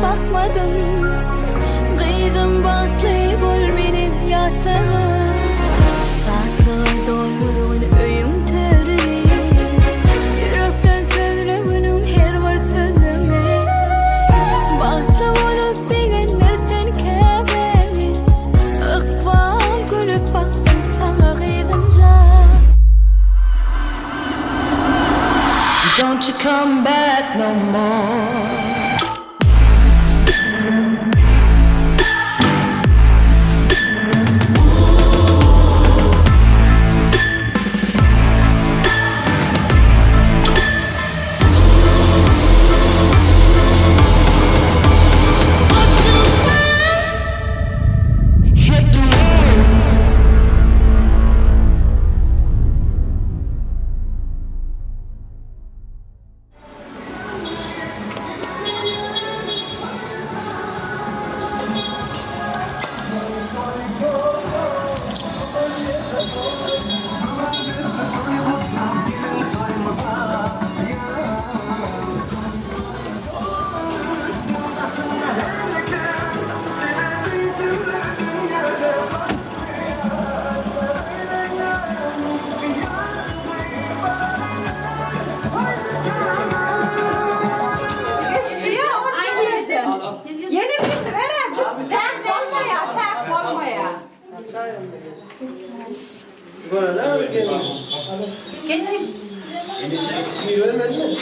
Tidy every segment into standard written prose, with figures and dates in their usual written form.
bakmadım. Kıydım batlı bol benim yatağım. Saatlığı doldurun öyün törünü. Yürekten sözlüğünün her var sözüne. Batlı olup beğenler sen keveni. Ikbal gülüp baksın sana kıydınca. Don't you come back no more. Burada Geçin. Endişeyi vermedin mi?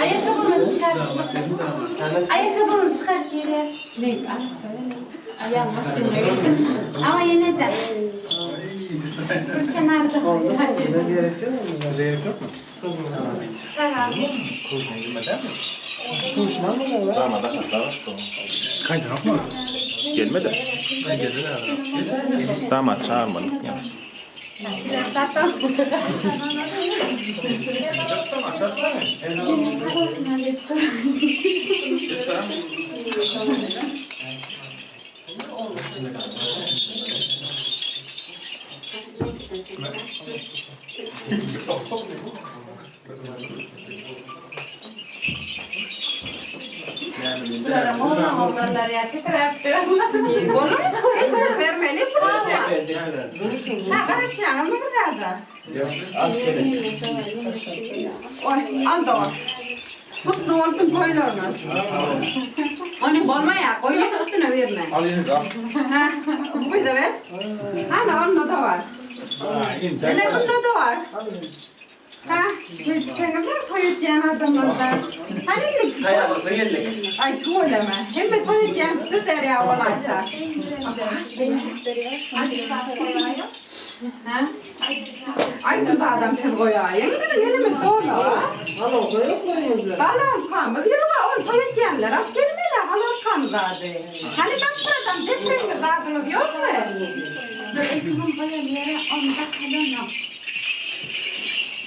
Ayakkabımı çıkart. Ayakkabımı çıkart geri. Ne? Ayağım şimdi. Ama yine de. Kenarda. Bize gerek yok mu? Bize gerek yok mu? Tamam. Kuşuna mı var? Tamam, da Kaydı yapma. gelmedi. Damat çağırmadı. Zaten. Oğlanlar ya tekrar bunu vermeli ha karışan mı burada? Oy ando. Kutlu olsun koyuyorlar. Onu bolmaya koyun üstüne verme. Alınız al. Ha, bu da ver. Ana onda da var. Ne bunda da var. Ha, kendiler toyutacağım adamlar. Hani Hayatı geldik. ay tuğlama. Hem toyutacağım size der ya olayda. Ha? Ay siz adam siz koyayım. Elimi doğla. Alo, koyuyor muyuz? Balam kamı diyor da onu toyutacağımlar. Az gelmeler alır kamı zaten. Hani bak buradan depremi zadınız yok mu? Dur ekibim koyalım yere 10 dakika.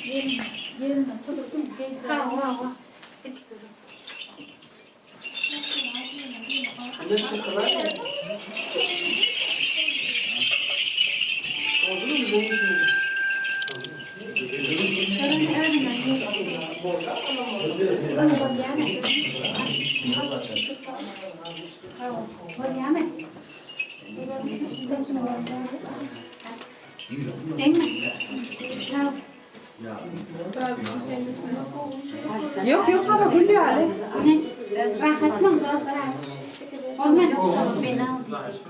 Yerine tutsun. Ha. Ne şıkkı var? Oldu mu? Bulmuş mu? Yok yok ama gülüyor Ali. Güneş rahatmam biraz olmadı. Beni al diyecek.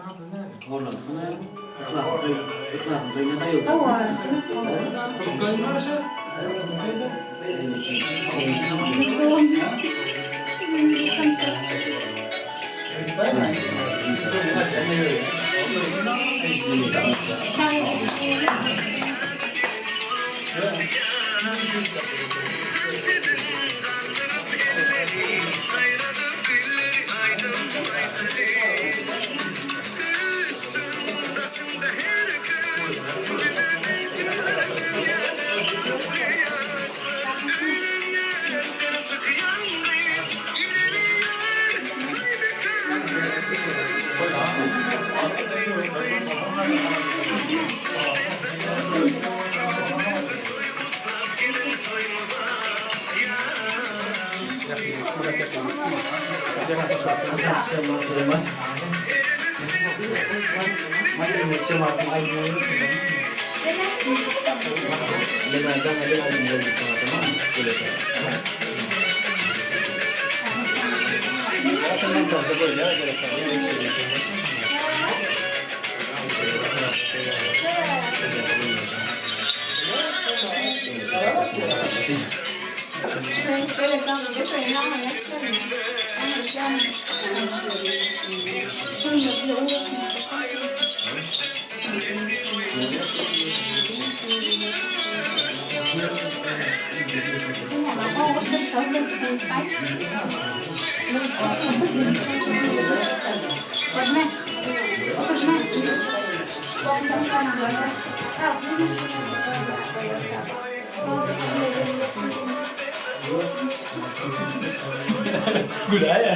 Budaya.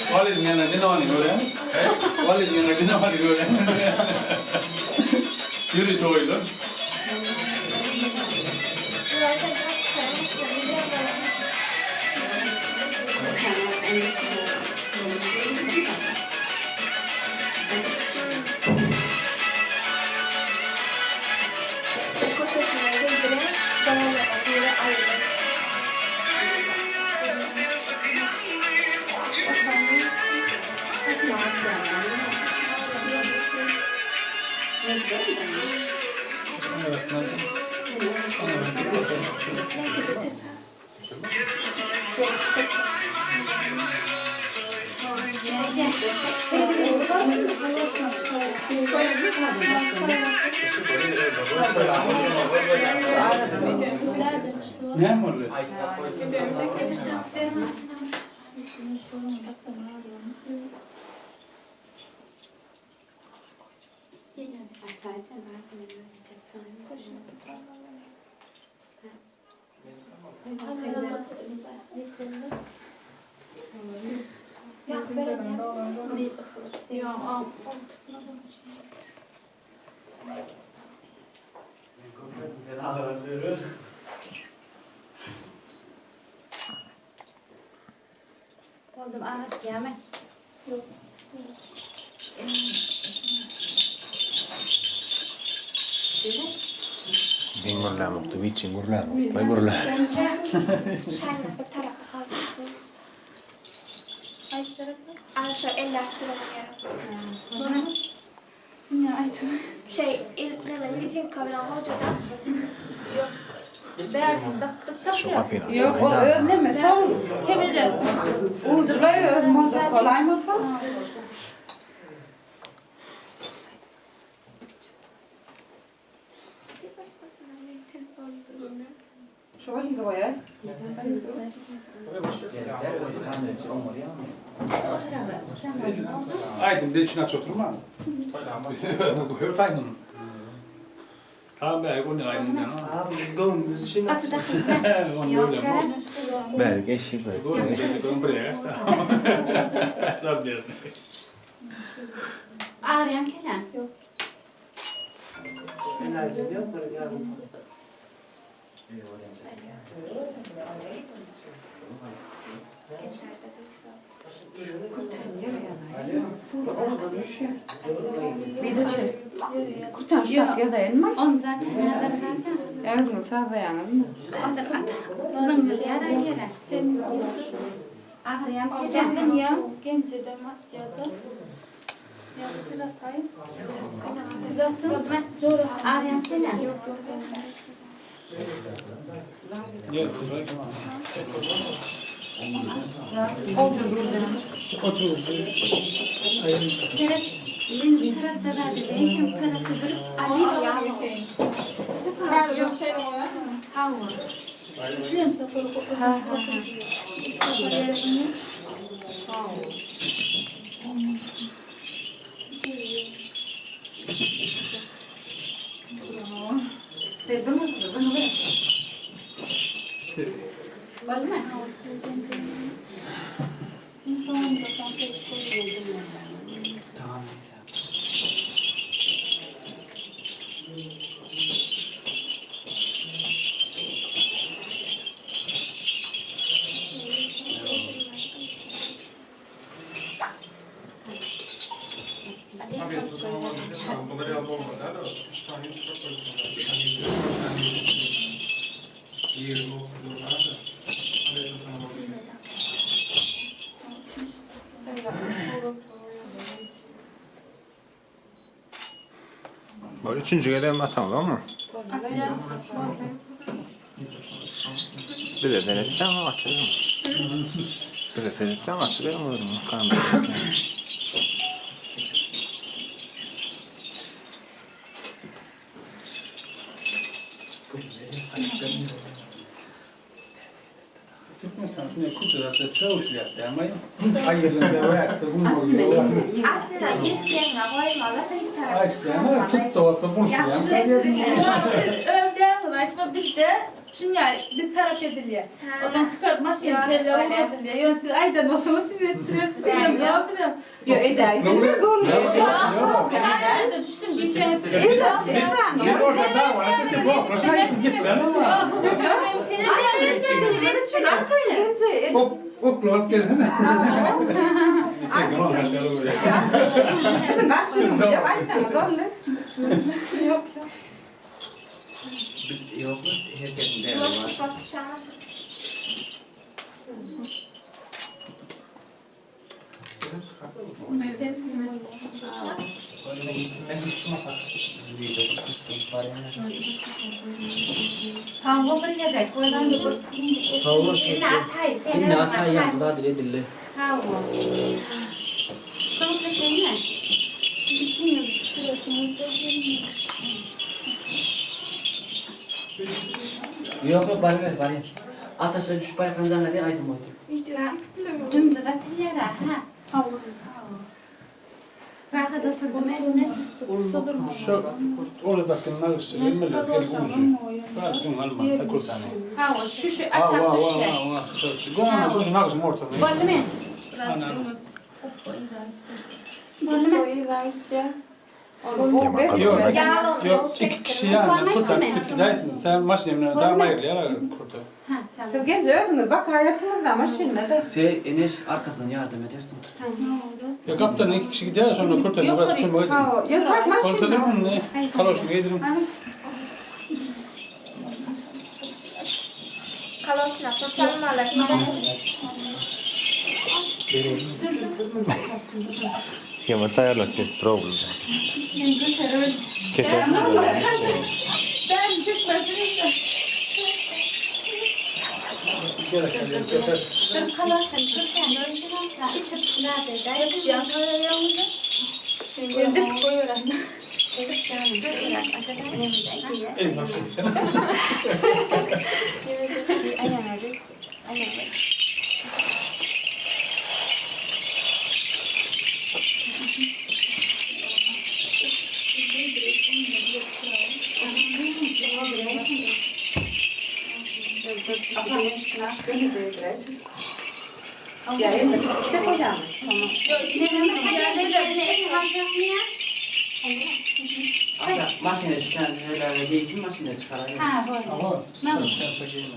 College yang ada nama ni orang, college yang ada nama ni orang. Yuri tu itu. Ne mi oluyor? Oldum ağaç yeme. Yok. Ngurlamo, tu vici ngurlamo, vai ngurlamo. Şayna bu tarafa kaldı. Ay tarafı. Aşağı eller duramıyor. Şey, ilklerin bizim kameran hocadan. Yok. Çok apina. Yok, o öğrenme. Sol. Kemede. Uğurdular öğrenmez. Kolay mı falan? Şöyle gibi koyar. Aydın de içine aç oturma. Buyur faydın. Tamam be, bu ne aydın ne? Atı da kızına. Yok, Kerem. Belki eşi böyle. Bu ne? Bu buraya işte. Sab diyorsun. Ağrıyan Kerem. Yok. Enerjim yok mu? Bir de şey. Kurtan şu ya da elma. On zaten nereden zaten? Evet, bunu fazla yanılma. On da ata. Bunun bir yere yere. Ağrıyan Kerem. Ben ya. Gençce de matyadı. Yaptılar kayıp. Ağrıyan Kerem. Yok. Gel, otur. Kerem. Bir tarafta da benim tarafta durup Ali ya. Yok şey var. Havur. Şuraya mı koyup ha. Bu üçüncüye de atalım mı? Bir de denetten açalım. Bir de denetten açalım mı? Türkmenistan şuna kuturatı çalışıyor ama ayırında var. Aslında Aslında gittiğin havayla hiç Açtı ama tut da olsa konuşuyor. Övdüğüm kadar biz de şunya bir taraf ediliyor. O zaman çıkart maşine şeyler ediliyor. Yani siz aydan olsanız siz ettiriyorsunuz. Yo edersin mi bunu? Ben de düştüm bir kere. Bir orada daha var. Arkadaşlar bu arkadaşlar için gitmem ama. Ok lort gelin. Sen gammal kalkar öyle. Başını bir de aydan görle. Yok. Yok mu? Herkesin değerli var. Tamam, buraya da koydan da bu. Tavuk. Atay, Yine atay yaptılar dilli. Tamam. Komple şey ne? Yok yok bari ver bari. Ataşa düşüp ayaklarından hadi aydım oydu. Dümdüz atıyor ya. Ha. Rahat oturdum eline sustum. Şu oradaki nağısı vermeler gel ucu. Bazı gün alman ta kurtane. Ha, şu Ha aşağı va düşüyor. va va. Gona şu nağısı ortada. Bolle mi? Bolle mi? Yok iki kişi yani kurtar gidersin. Sen maşinle tamam ayırlar kurtar. Ha, tamam. Siz gece öldünüz bak hayatınız da maşinle de. Şey Enes arkasından yardım edersin. Ya kaptan iki kişi gider sonra kurtar. Biraz kurma edin. Ha, yok tak Kurtar maşinle. mı ne? Kaloş mu yedirim? Kaloşuna tutanmalar. Ja, men täällä on trouble. Ketä Ben çıkmadım. Dur kaloşun tutan ölçülen İtipler de yapıyor yavrum. Gördük koyuyorlar. Dur ilaç açalım. En nasıl? Ayağını. Ya elinde çek hocam. Aşağı maşine düşen şeylerle değil maşine çıkarayım. Ha, böyle. Ama sen çekeyim mi?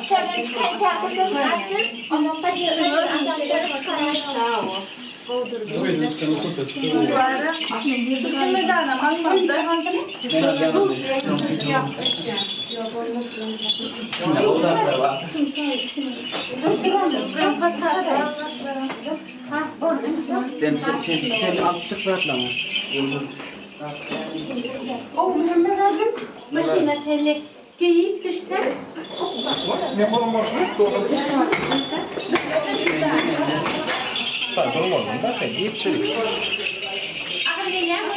Şöyle çıkar çarpıtın atsın. Ondan da şöyle çıkarayım. Böyle sen kurtar. Şimdi de anam almam da hangi? Şimdi o da var. Sen alt çık bıraklama. Mehmet abim. Maşina çelik giyip düşsen. Ne kolum var şu? Sen kolum var mı? Ben de içerik. Akıl geliyor mu?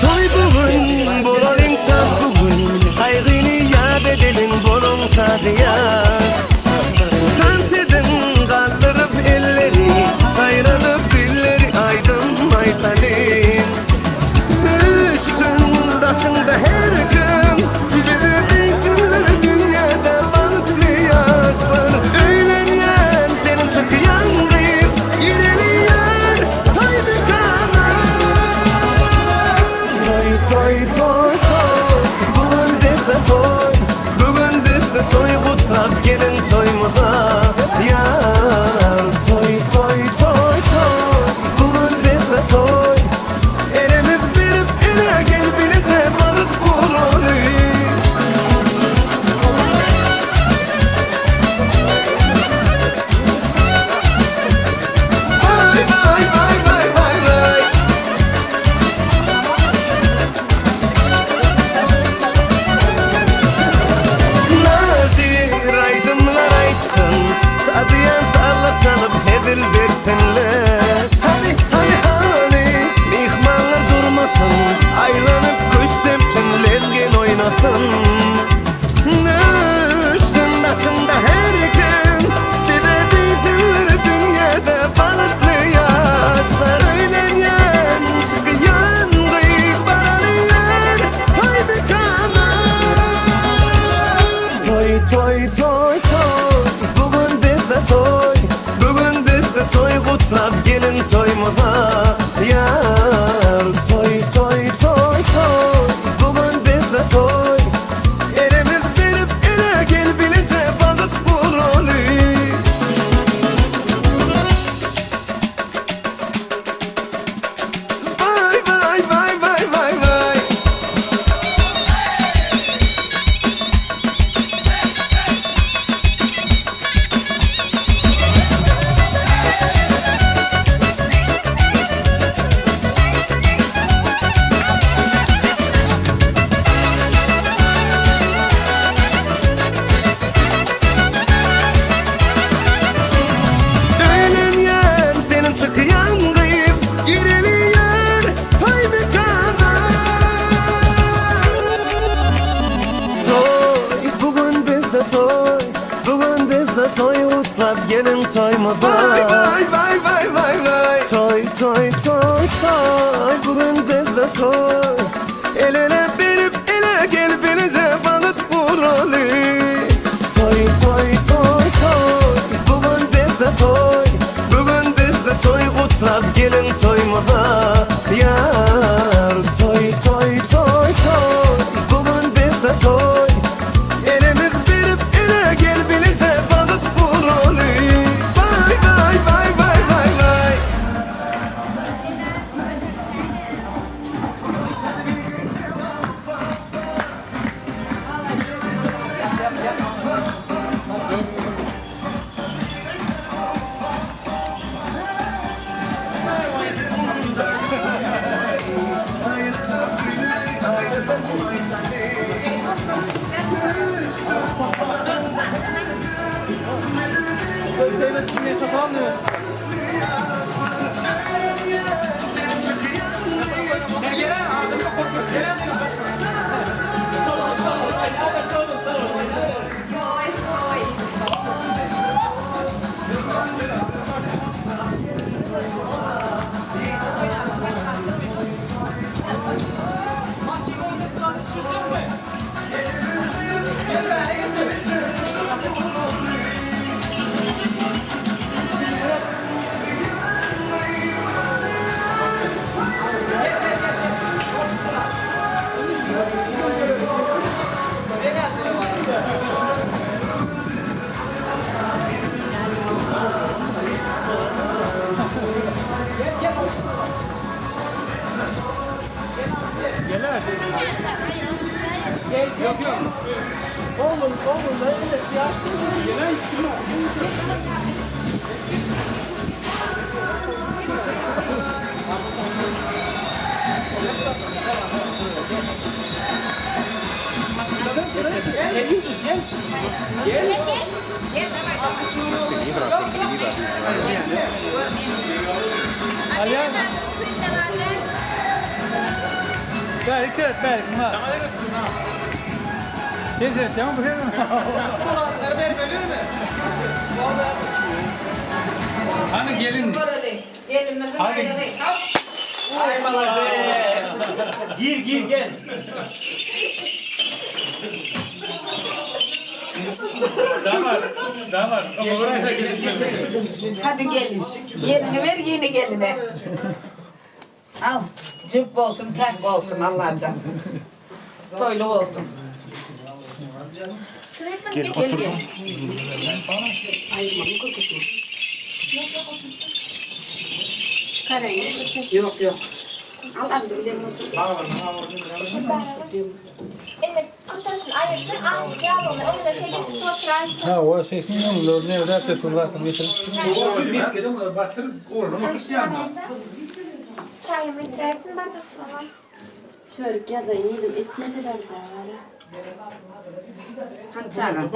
Toy bugün, bolor insan bugün. Kaygını yad edelim bolon sadıya. Tant edin kaldırıp elleri, kayranıp dilleri aydın aytalin. Üstün başında her gün, bir dünyada balıklı yazlar. Öğlenyen utlap gelin toyumuza. Yar toy toy toy toy, bugün bizde toy. Elimiz verip ele gel bilece balık bu rolü. Vay vay vay vay vay vay. Öğlen yer senin çıkıyan kıyıp giriliyor toy mekana. Toy bugün bizde toy, bugün bizde toy utlap gelin toyumuza. Vay vay vay vay vay vay. Toy toy toy toy, bugün bizde toy. El ele verip ele gel bilece balık bu rolü. Toy toy toy toy, bugün bizde toy, bugün bizde toy utlap gelin toyumuza. Yar toy toy toy toy, bugün bizde toy. Elimiz verip ele gel bilece balık bu rolü. Vay vay vay vay vay vay. Hani gelin. Hadi. Gir gel. Damat. Hadi gelin. Yerini ver yeni geline. Al. Cıp olsun, tek olsun Allah'cığım. Toylu olsun. Gel gel. Yok yok. Al arzı bilir misin? Eller kutasın ayırsın al yağ onu da şey getir otur. Ha o sesini onu ne öyle yapıyorsun zaten getir. Bir kere batır oğlum kısyan. Çayımı itiresin bardak falan. Şöyle ya da yedim etmediler de. Hançağı.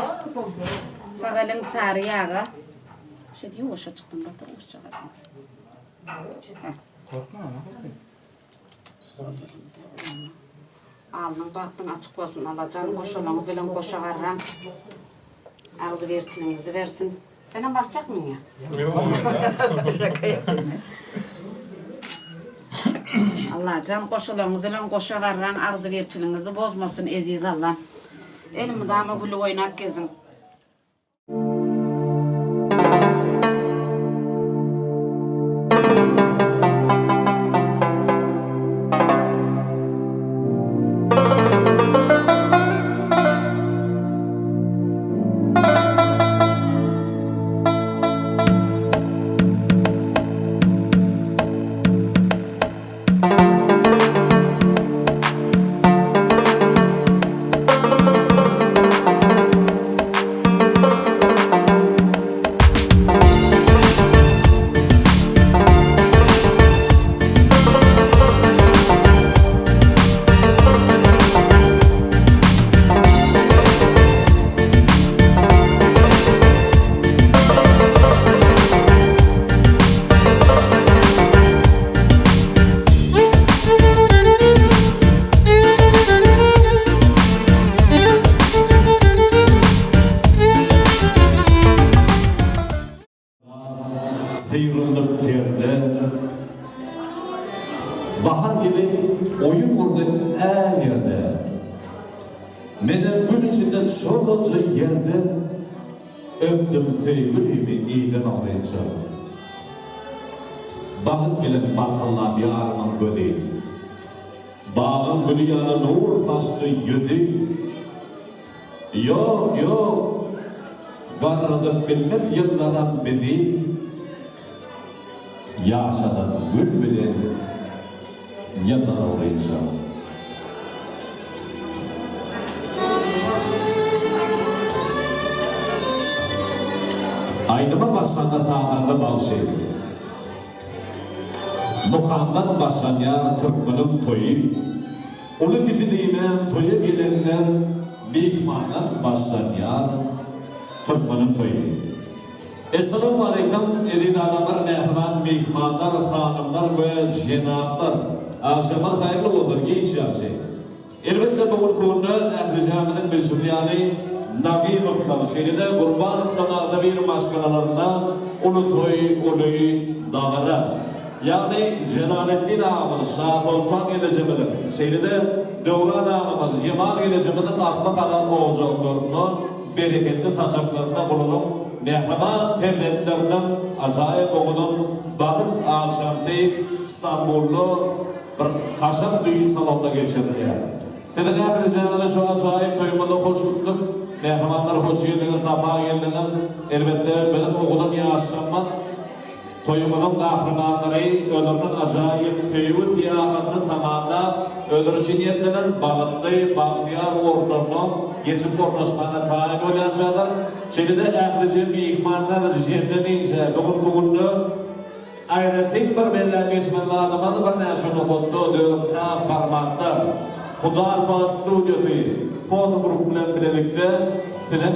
Sağalın sarı yağı. Şey diyor hoşa çıktım batır hoşça kalsın. Korkma ama. Alnın baktın açık olsun alacağını koşalanı zılan koşagarran. Ağzı verçinizi versin. Sen basacak mısın ya? Yok. Allah can koşalanı zılan koşagarran ağzı verçinizi bozmasın eziz Allah. Elimi dama gülü oynak gezin. sıyrılıp terde. Bahar gibi oyun vurdu her yerde. Mene gün içinde çorlaca yerde öptüm sevgilimi ilan arayınca. Bağıt bilen bakkallar yarımın gödü. Bağın gülü yanı nur faslı yüzü. Yok yok, varlık bilmek yıllardan bizi. Yaşadan gül bilen yanına arayınca. Aydıma başlandı tağlarda bal şey. Mukamdan başlanyan Türkmen'in toyu. Ulu kişiliğine toya gelenler mihmandan başlanyan Türkmen'in toyu. Esselamu Aleyküm edin adamlar, mehman, mihmanlar, hanımlar ve cenaplar. Akşamlar hayırlı olur, geçeceğim şey. Elbette bugün konuda Ehli Cami'nin mecburiyani Nabi Muhtar şehrinde Kurbanlık'ın adı bir maskanalarında ulu toy, ulu dağlara. Yani Celalettin ağamın Şahvolkan geleceğidir. Şehrinde Devran ağamın Cemal geleceğidir. Aklı kalan olacaklarını bereketli taşaklarına bulunup mehreman tevletlerinden acayip oğunun bakın akşamsı İstanbul'lu bir kaşak düğün salonunda geçirdi. Dedik Ehli Cami'de şu acayip toyumada hoşlukluk mehremanlar hoş geldiniz, sabah geldiniz. Elbette benim oğlum yaşlanmak toyumunun kahramanları ölümün acayip köyü siyahatını tamamda öldürücü niyetlenen bağıtlı, bahtiyar ordunu geçip ortaşmana tayin olacaklar. Şimdi de Ehli Cami ihmanlar cihemlenince bugün ayretin bir belirlenmesinin adamını bir neşunu kutlu dörtta formatta Hudarpa Stüdyosu fotoğraflarla birlikte senin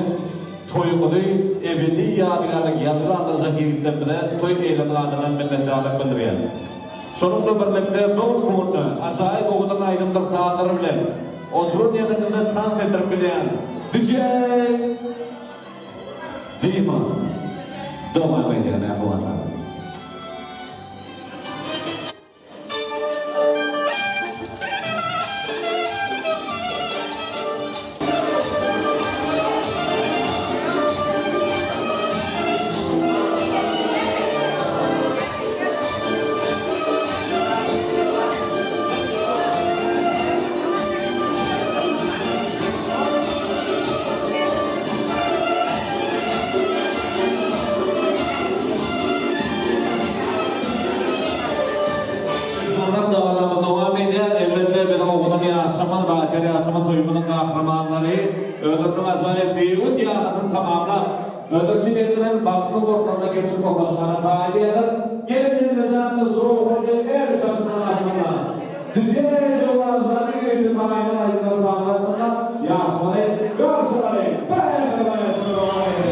toyumunu ebedi yadigarlık yadırlandıracak yiğitlerine toy eylemlerden minnettarlık bildiriyor. Sonunda birlikte bu konuda acayip oğulun ayrımdır sağları bile oturun yanında tant edip bilen DJ Dima devam edelim ahvanlar. Toyumunun kahramanları öldürdüğün acayip fiil ziyaretini tamamla öldürücü belirlen baklı ortamda geçip olmasına tabi eder. Gelin mezarında soğuk her satına aklına. Düzeye cevazları itibariyle aydınları bağlarına yaşları, görsleri, fehemlemeye sıralamayı.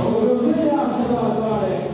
Öldürücü yaşları.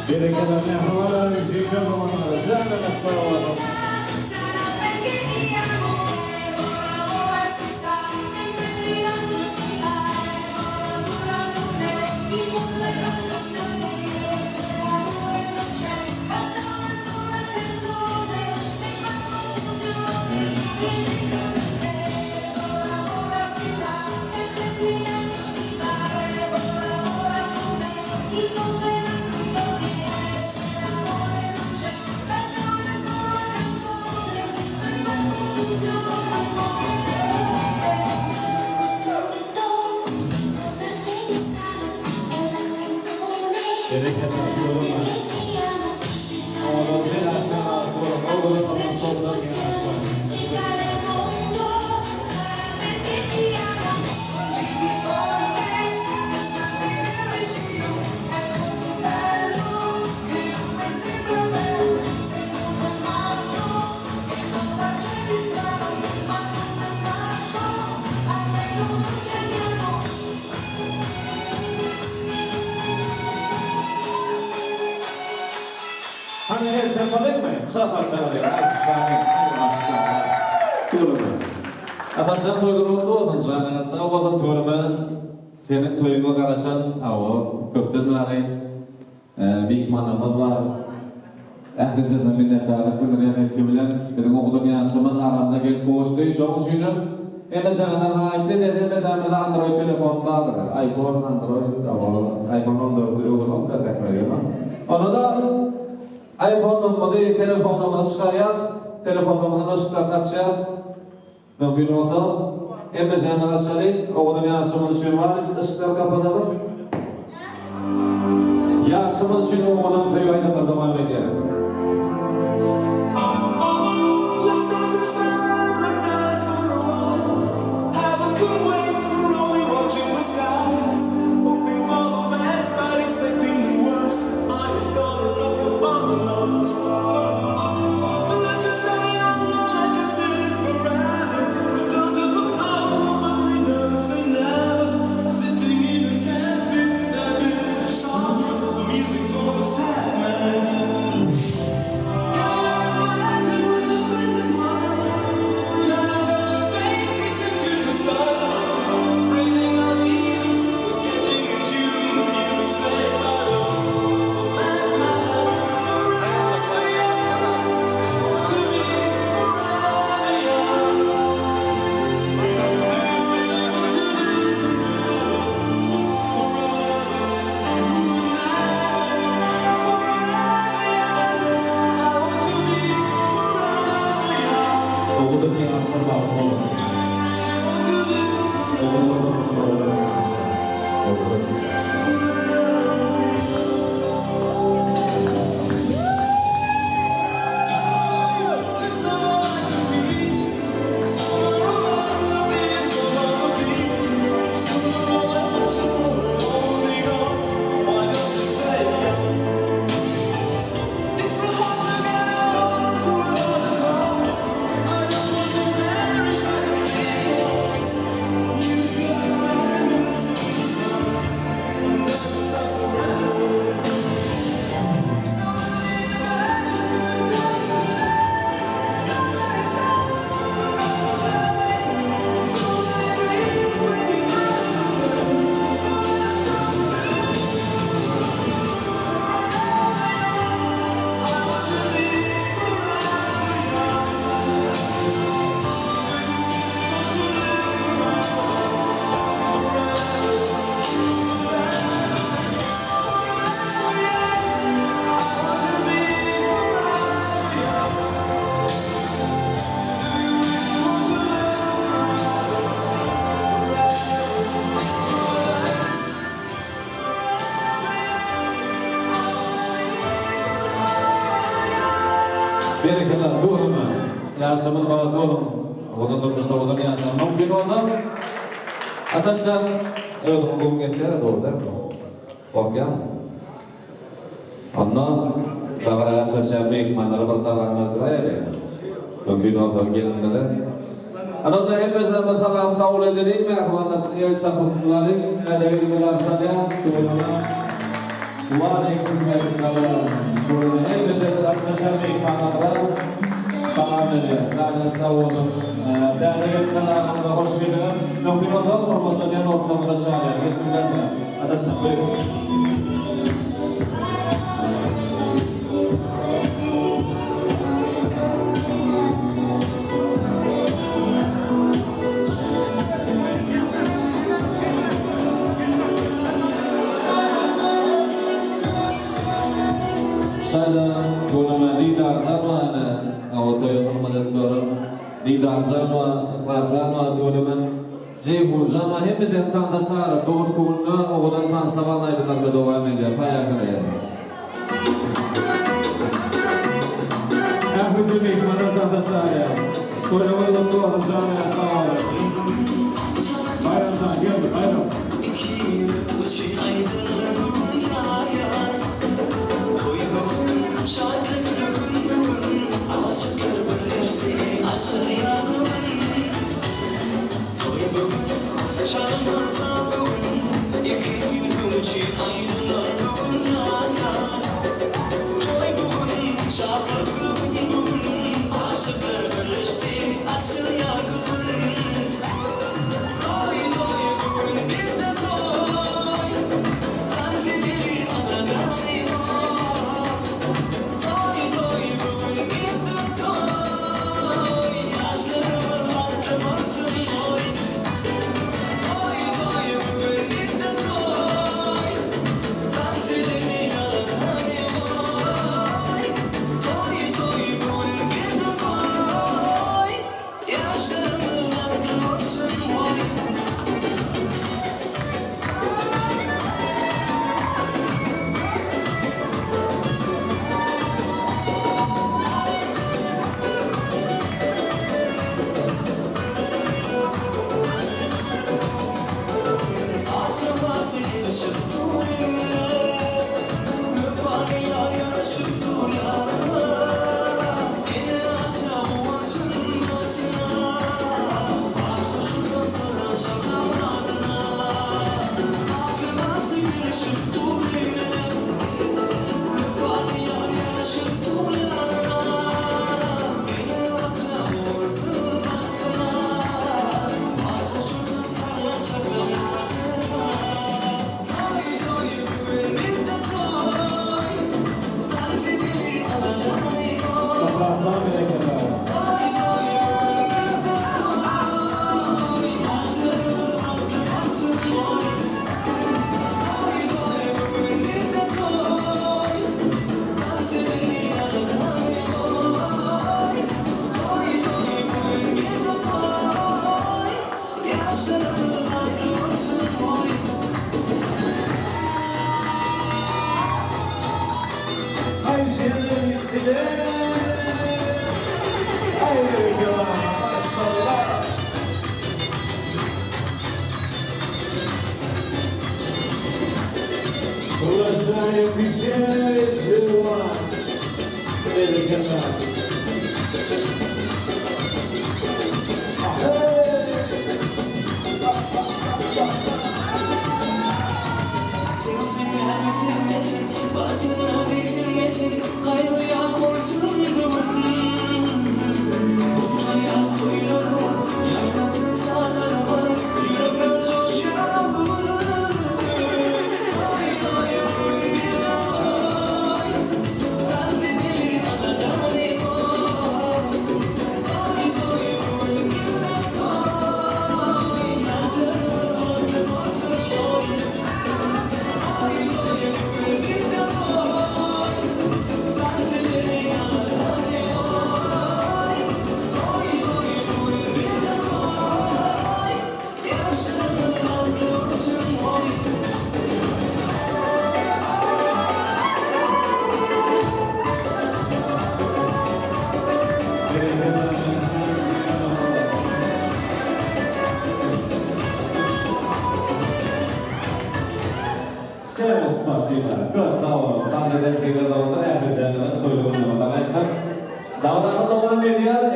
Bereketlerine havalar, zikir zamanları, cennet salavatı. kısa parçalar ya. Ataşan toygun oldu oldun canına sağ oldun toyuma senin toyuna karışan o köpten var büyük manamız var. Herkese de minnettarlık bildiren bilen benim okudum yaşamın aramda gelip boğuştuğu çok üzgünüm. Mesela haise dedi mesela Android telefon vardır. iPhone, Android, iPhone 14 uygulama da tekrar. Onu da iPhone numarayı telefon numarası çıkarıyor. Telefon numarası çıkartacağız. Mümkün oldu. Mesela nasıl okudum yaşamın suyu var. Işıklar kapatalım. Yaşamın suyunu okudum feyayla devam ediyor. Berikatlah Tuhan, ya semoga Tuhan, waktu bermusnah waktu yang sama mungkin orang atasan hukum kita ada order, oke? Karena kalau ada siapa mana bertalangan terakhir, mungkin orang yang ada. Anak dah bersama bertalang kau oleh diri, mereka ada yang sambut lari, ada yang bilang saja, sebenarnya. Waalaikumsalam. Ini bersama kami panabra, panabra. Saya sawon. Dari mana kita bersama? Mungkin orang perbuatannya orang bersama. Sebenarnya ada sampai. Saya guna didar zaman awal tu yang malam dorang didar zaman zaman tu zaman jebu zaman hem bezentan dasar dor kulna awalnya tan sawana itu tak berdoa media payah kerja. Aku sini mana tan dasar ya, orang orang tu orang zaman sawana. Bayar tak dia bayar. Şarkı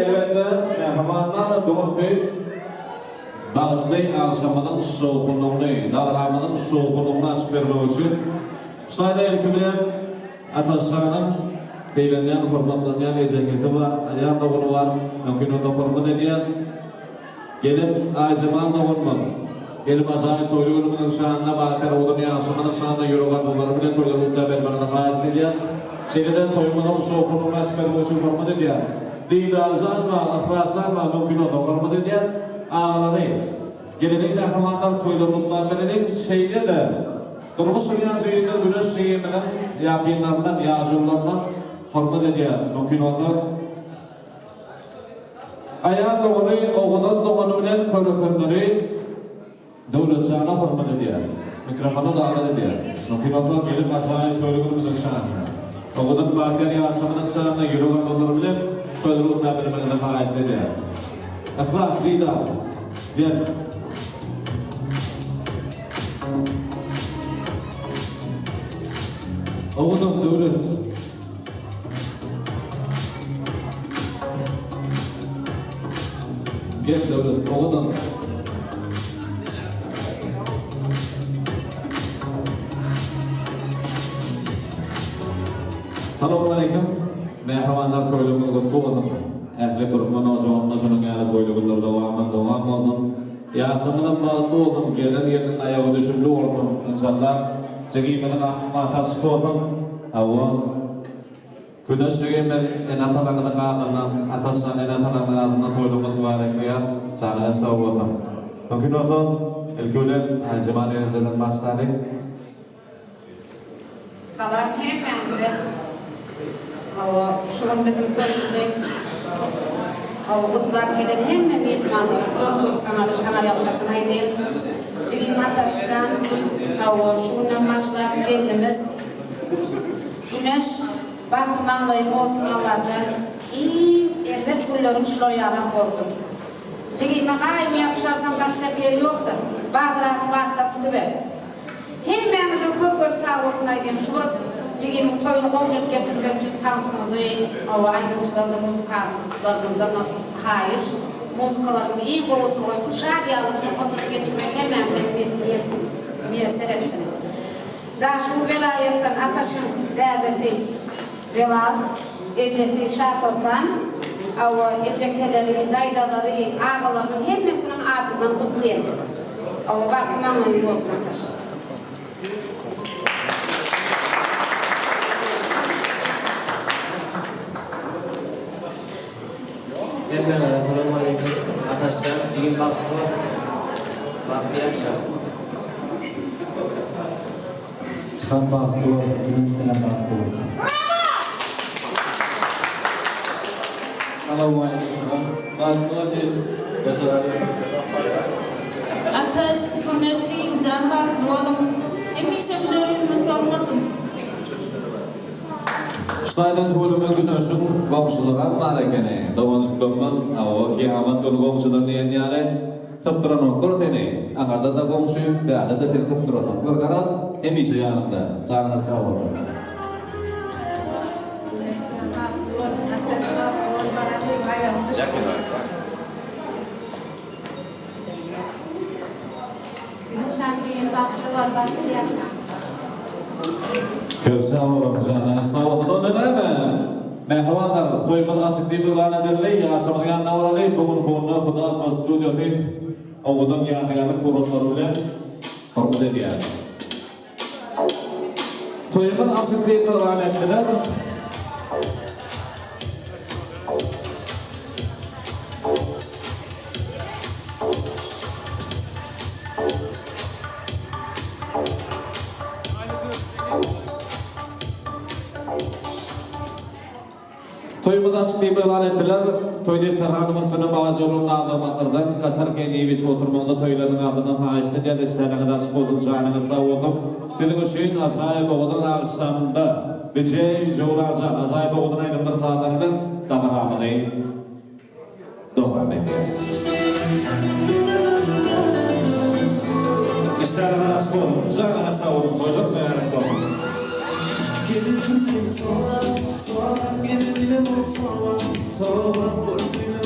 elbette mehmanlar bugünkü dağıtlı akşamının soğukunluğunu, davranmanın soğukunluğunu açık vermek için Ustayda ilki bilen Ataşan'ın feylenen, hormatlanan eceketi var, ayağın doğunu var, mümkün onda hormat ediyen gelip ayzaman doğunman, gelip azayı toyluğunun şanına bakar, oğlum yansımanın şanına yürüyen onları bile toyluğunda vermanına kayıst ediyen seneden toymanın soğukunluğunu açık vermek için hormat ediyen lidarzan ve ahrasan ve mümkün onda hormat ediyen ağları geleneğin kahramanlar toyluğundan verelim şeyle de Durmuş dünyasıyla güneş şeyinden, yakınlarından, yazılarından hormat ediyor. Mümkün oldu. Ayağın doğru, oğlan doğanı bilen körükönleri devletçana hormat ediyor. Mikrofonu dağıt ediyor. Mümkün oldu gelip aşağıya köylüğünü bilir şanına. Oğlan bakar yasamanın şanına yürüyen onları bilen köylüğünü vermekle faiz ediyor. İhlas, lider. Gel. Oğlum devlet. Gel devlet, oğlum. Selamünaleyküm. Merhabalar toyluğunu kutlu olun. Ehli Türkmen ocağında şunun yani toyluğunlar devam olun. Yasamının bağlı olun. Gelen yerin ayağı düşümlü olsun. İnşallah. Segimenin matası olsun. Awa Güneş sögemen en atalarına kadından atasdan en atalarına kadından toyluğun mübarek ya sana sağ olun. Mümkün oldu el-külen Cemali Enzel'in masları. Salam hepinize. Şu bizim toyumuzun Kutlar gelen hem mehmanlar çok sanal yapmasına edeyim. Çiğin Ataşcan, şundan başlayıp gelinimiz Güneş baktımanlayıp olsun Allah'can iyi elbet kulların şloyalık olsun. Çiğin bakayım yapışarsan başka yoktur. Bağdırak vaatla tutuver. Hemmenizin çok sağ olsun edeyim. Şu Çiğin toyunu olacak getirmek için tansımızı aydınçılarında muzikalarımızdan hayış. Muzikaların iyi olsun olsun. Şadiyalıkını oturup geçirmek hemen benim müyesser etsin. Daha şu velayetten Ataş'ın derdeti cevap, eceti şatordan, ecekeleri, daydaları, ağaların hepsinin adından kutlayalım. Bakımdan iyi olsun Ataş. Selamünaleyküm. Ataşcan, Cigin Baklı. Baklı akşam. Çıkan Baklı, Güneş'ten Baklı. Selamünaleyküm. Baklı için göstereyim. Ateş, güneşliğin, can var, oğlum. Emişemleriniz olmasın. Ustayda toyluğun güneşin komşulara marekeni. Doğanşıklığımın o kıyamet günü komşudan diyen yani tıptıran oklar seni. Akarda da komşu, değerli de tıptıran oklar karat. Emişe yanında. Canına sağ olun. Güneşancığın baktı var, baktı yaşa. Köp sağ olun, canına sağ olun. O ne mi? Mehvanlar, toyman açıklığı ulan ederli, yaşamayan navralı, bugün konuda Huda ve stüdyo film, oğudun yani fırınları bile hormat ediyor. Toyman açıklığı ulan ettiler. Toymadan çıktığı belan ettiler. Toyda Ferhan'ın fırını bağcılığının ağlamaklardan Katar Kendiyeviç oturmağında toyların adından haişte diye desteğine kadar çıkıldın canını sağ oldum. Dedik için Azrail Boğudun akşamda Bicey Joğlaca Azrail Boğudun ayrımdır dağlarının damarağını devam ediyor. İşlerine nasıl olun? Canına sağ olun. Toyduk mu yani olun? Gelin kimsin sonra, sonra beni bile bul sonra, sonra borçluyla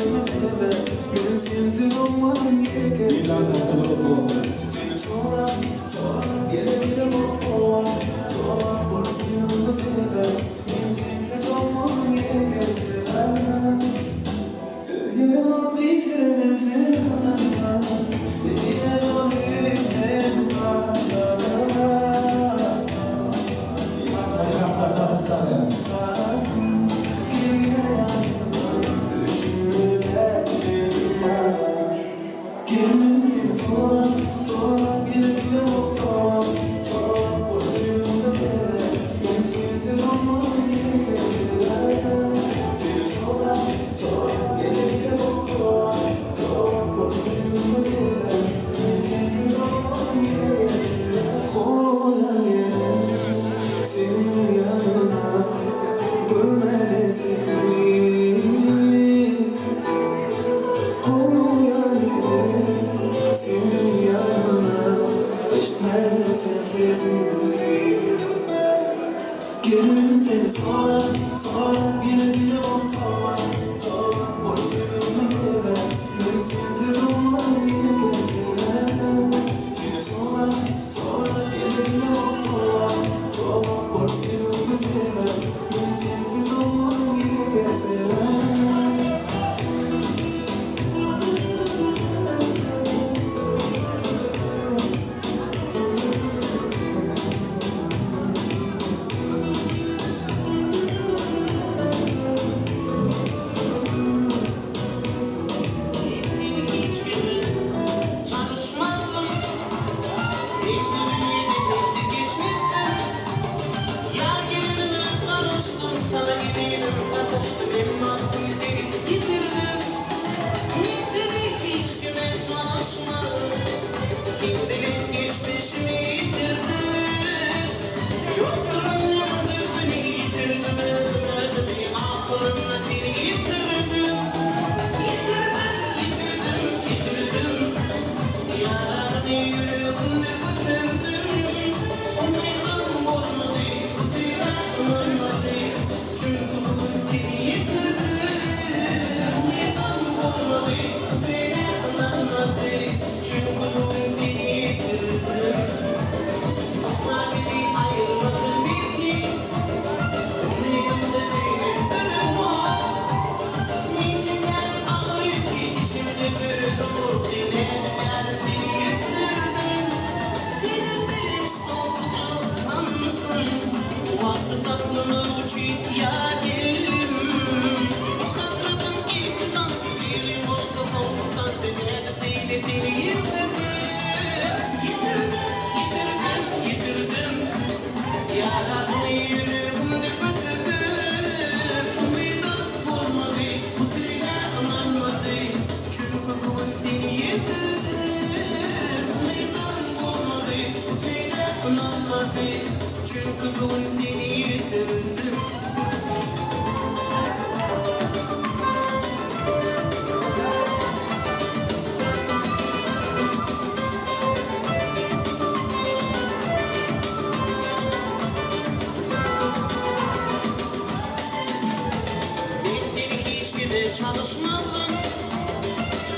Çalışmadım,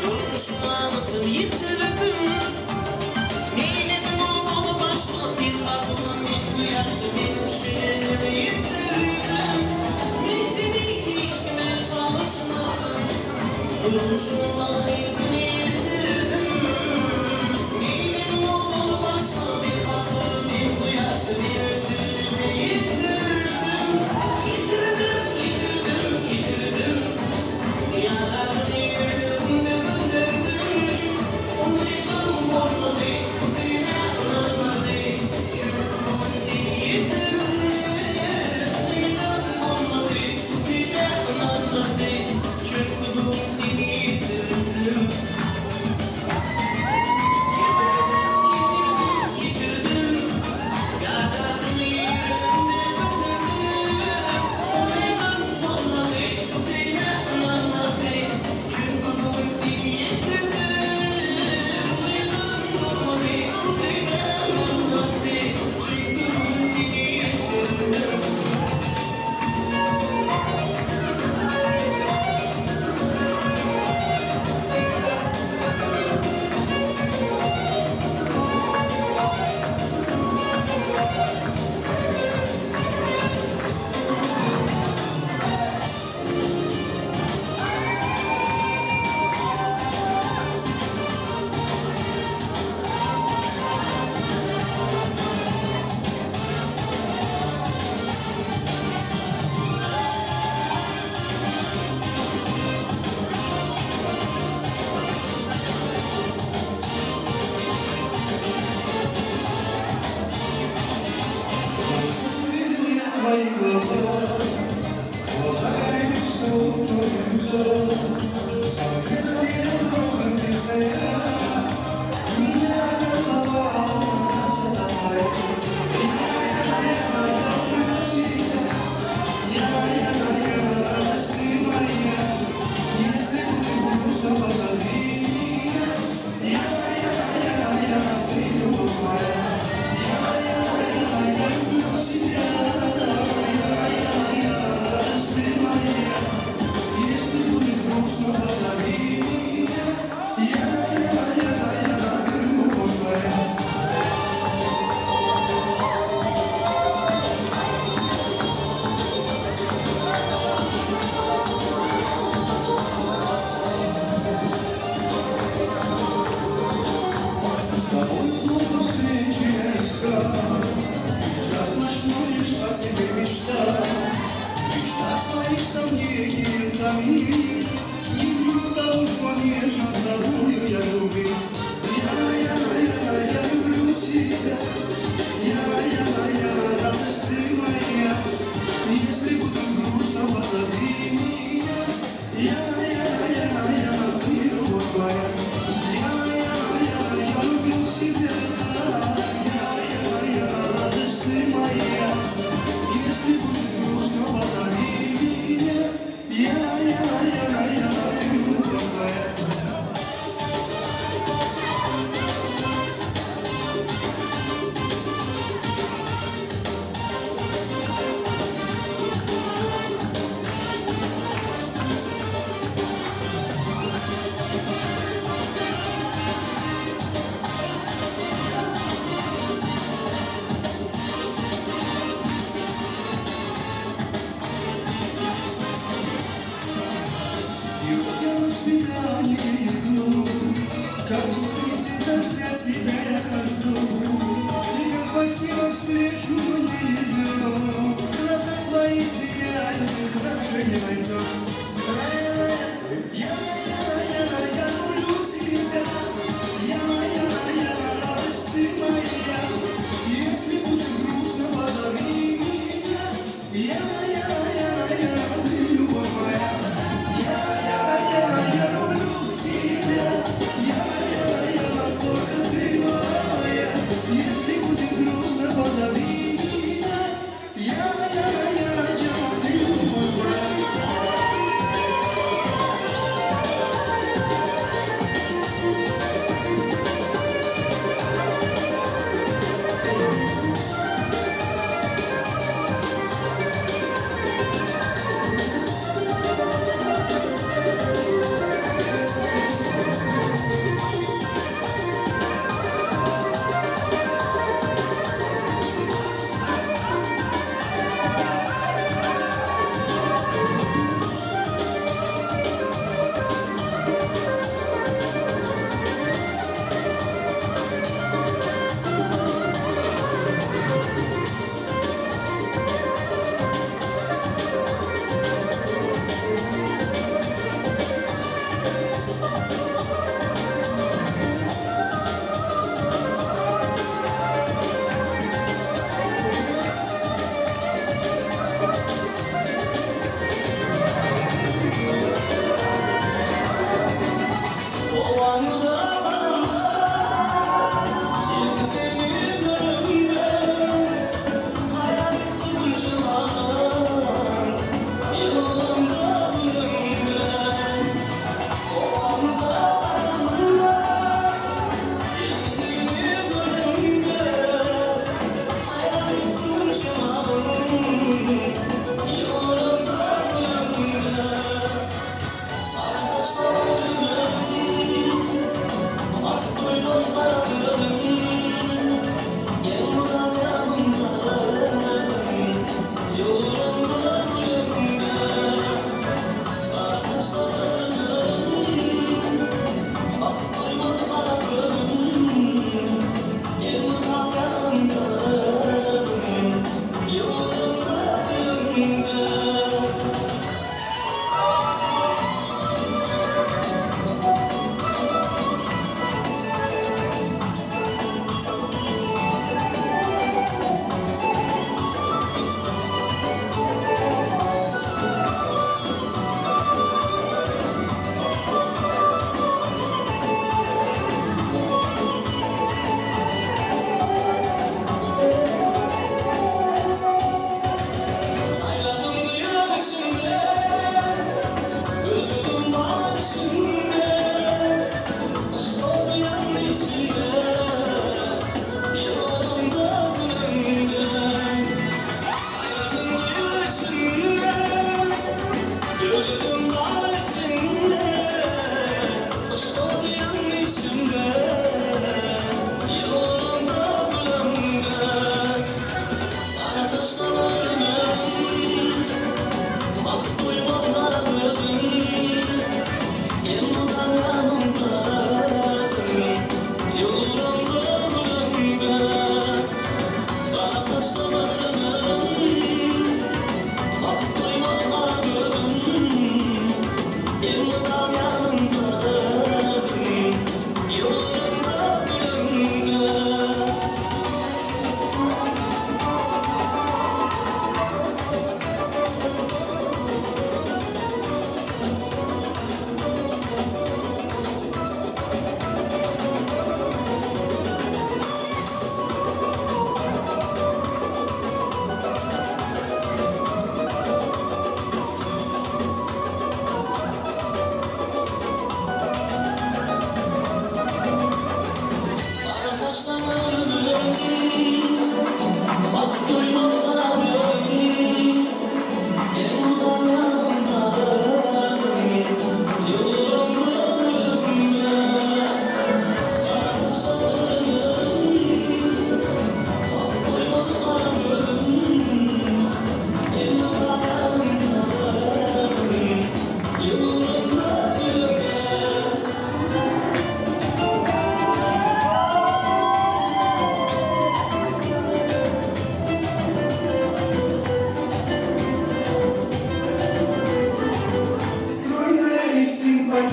durmuşum yitirdim. Neyledim o başta bir aklım bir yaşlı bir şeyimi yitirdim. Neydi hiç kime çalışmadım, durmuşum ayıbını yitirdim. Neyledim o başta bir aklım bir yaşlı bir şeyimi yitirdim. Yitirdim. Yaralarını yüreğimde götürdüm. O meydan olmadı, kuzine olmadı. Çürümün dili yitirdim. Meydan olmadı, kuzine olmadı. Çürümün dili yitirdim.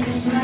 It's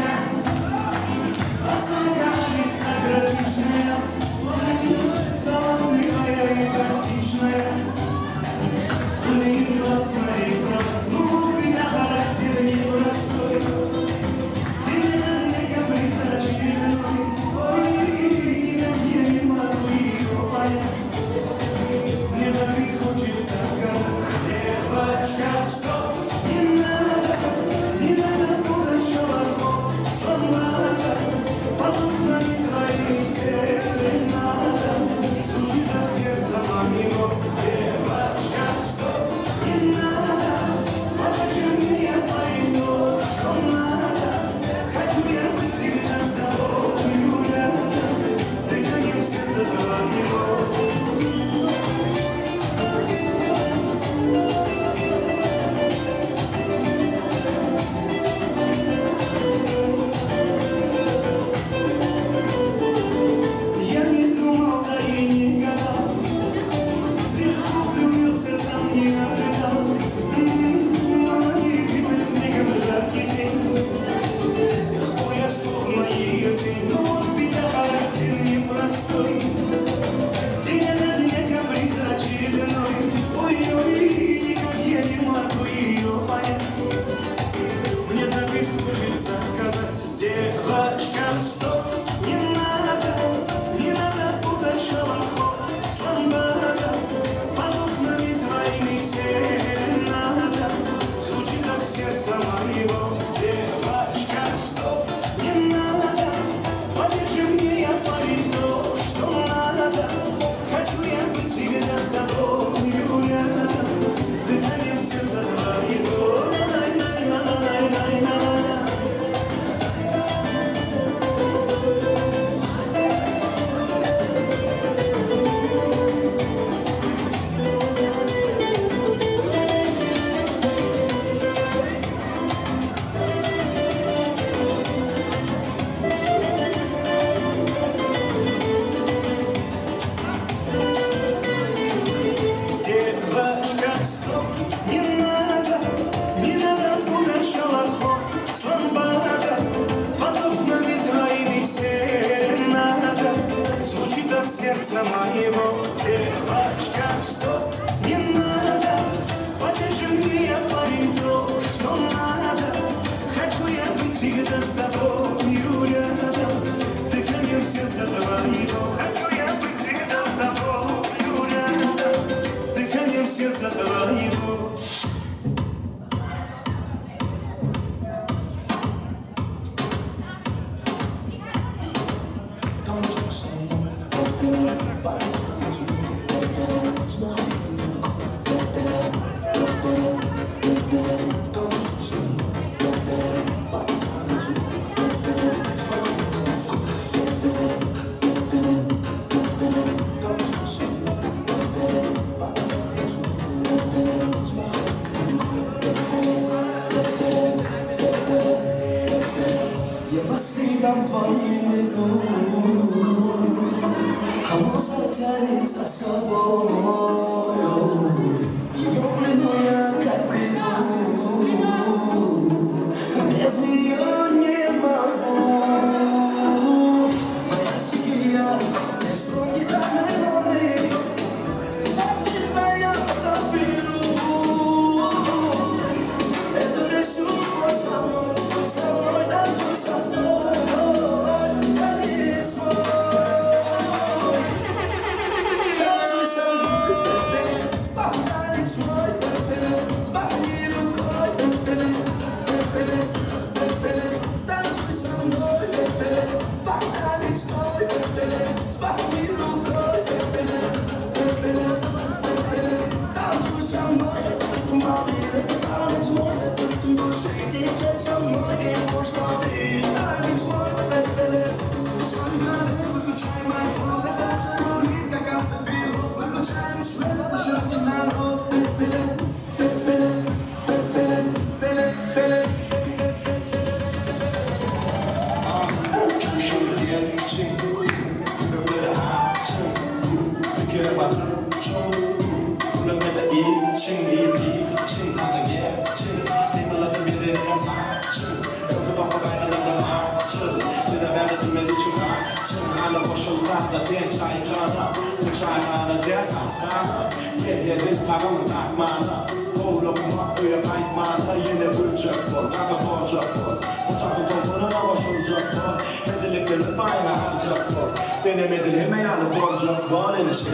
Fazla sen çaykana Bu çayhana der tahtana Gelhedin tarımın akmana Kovlukma öyle kaytmana Yine bulacak bol, kata bolacak bol Bu tarafı topununa boşulacak bol Mediliklerini bayna alacak bol Seni medilime yanı bolacak bol Ele şey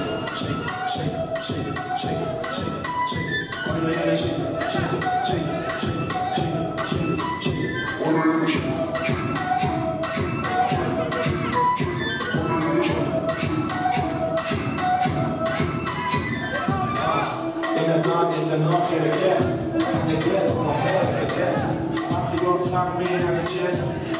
Oyna yana şey Oyna yana şey Zaten ahirete Neket muhabbete Akıyor sarmaya geçer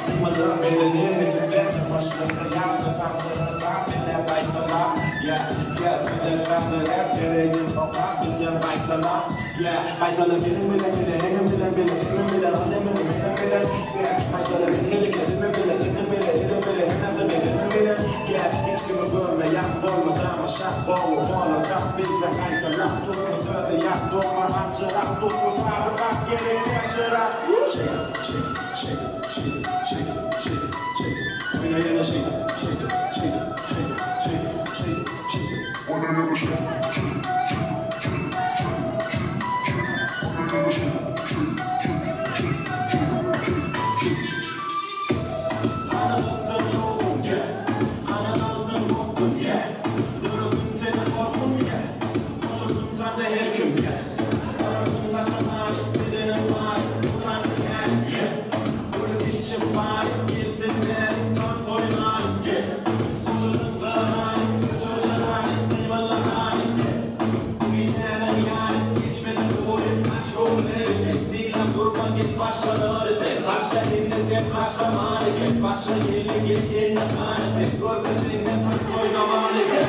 Kıymadan bedenini titret Başlarına yaptı sansırını tahminle baytalar Ya sizden tahminler Dereyin sokak bizden baytalar Ya baytalar benim bile Henim bile kimin bile Alemin benim Sen baytalar hareketimin bile Senin bile Henem bile Gel hiç kimi görmeyen Olmadan aşağı boğu Bağlatan bizden baytalar Tutma sözde yak Doğma açırak Tutma sarırak Gerek açırak Oyna yana şey Oyna yana şey Başla yerine gel yerine emanet Görmezliğine tak oynamanı gel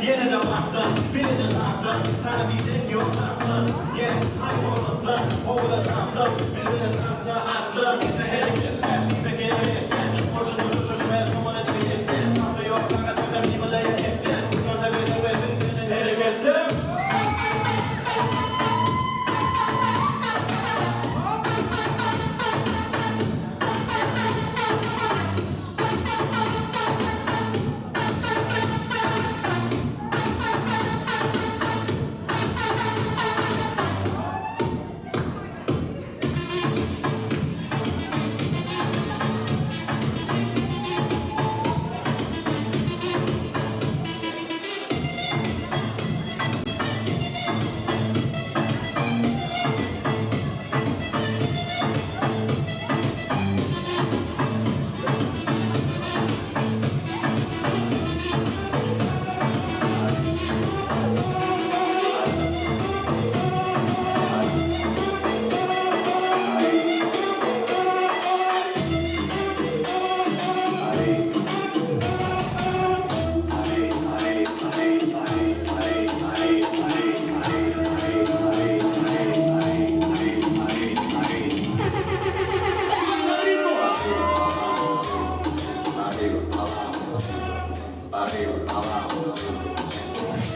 Yine de baktın, birinci şartın Sana diyecek yok tatlın Hangi olmaktın, oğula tatlın Bizi de tatlı attın Bize hareketler, bize gelecekler Boşuna düşüşmez, numara çekeceksin Tatlı yok, kanka çakar, limalaya ettin Uzakta beni verdin, senin hareketler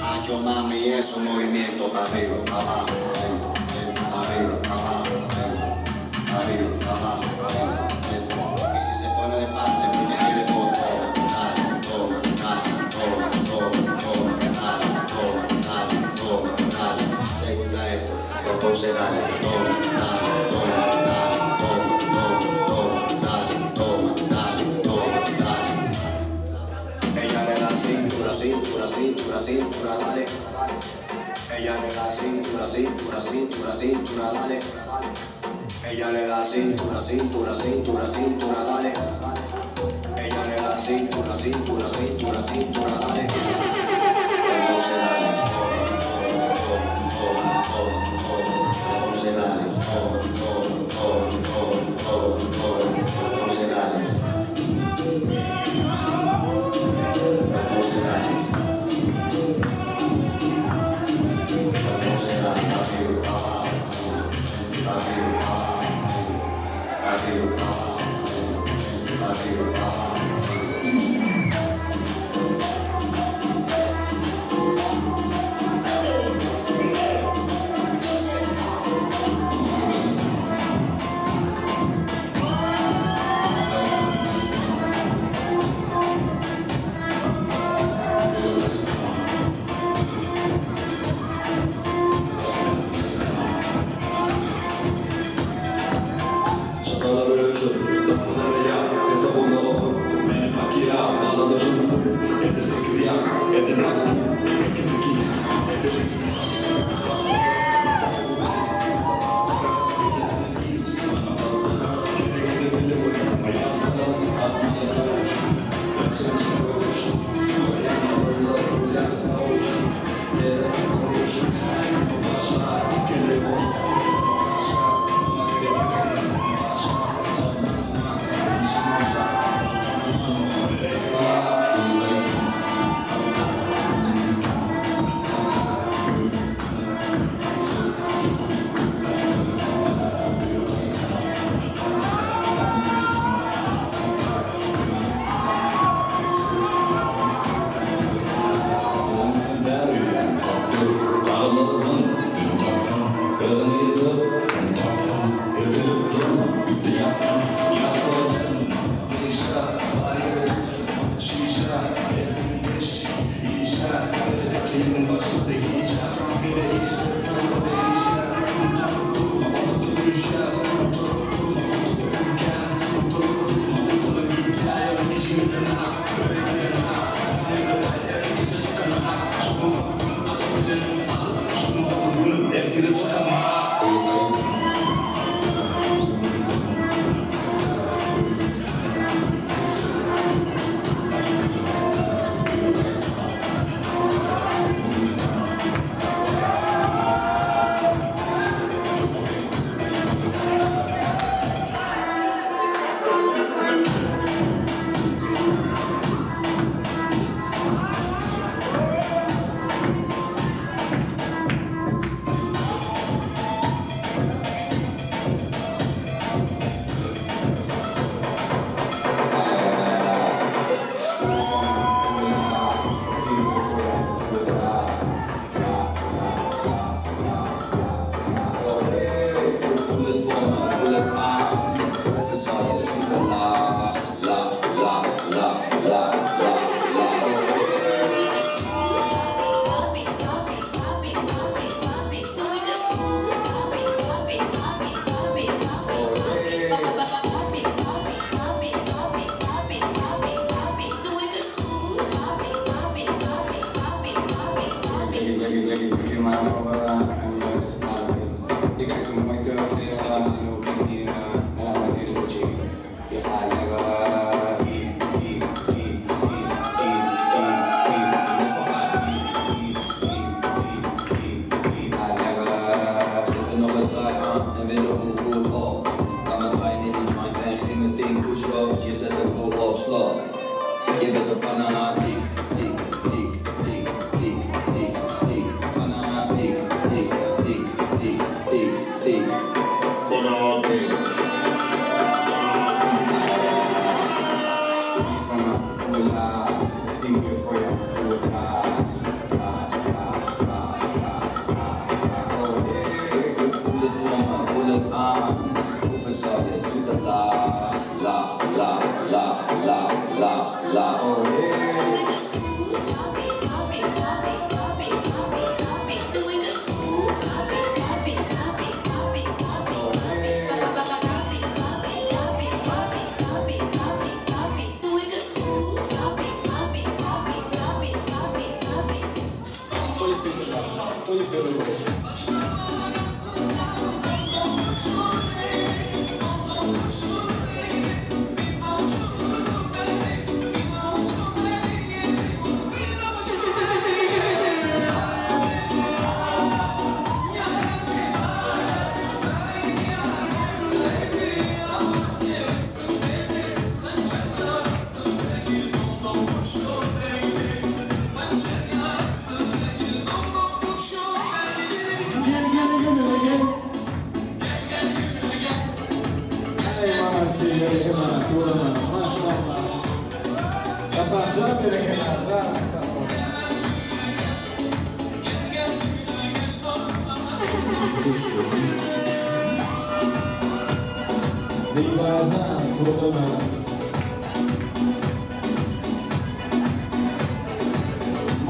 Ancho mami es un movimiento arriba, abajo, arriba, abajo, arriba, abajo, y si se pone de parte porque quiere todo, dale, toma, dale, ¿te gusta esto? Entonces dale, toma, cintura, dale. Ella le da cintura, cintura, cintura, cintura, dale. Ella le da cintura, cintura, cintura, cintura, dale. Ella le da cintura, cintura, cintura, cintura, dale. Entonces dale, entonces dale, entonces dale. Van een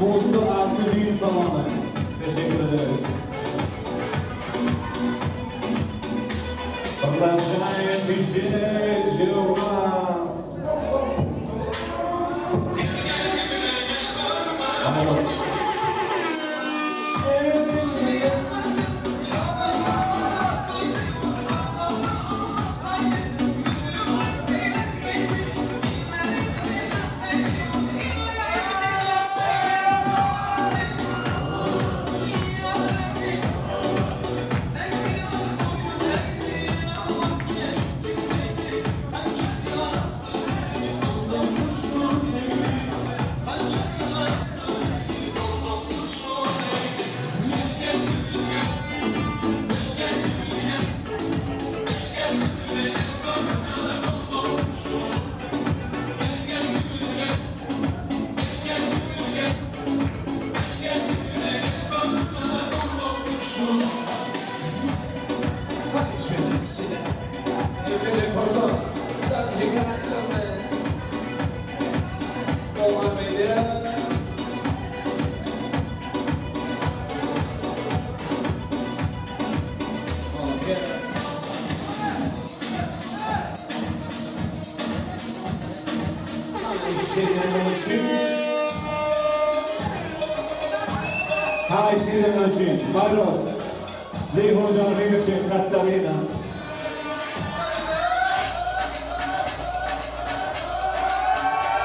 Mutlu artı düğün zamanı. Teşekkür ederiz. Başlayın bizi yıllar. Vamos. Hi, Stephen Machine, Carlos, Zeyho Can Regasin, Katarina.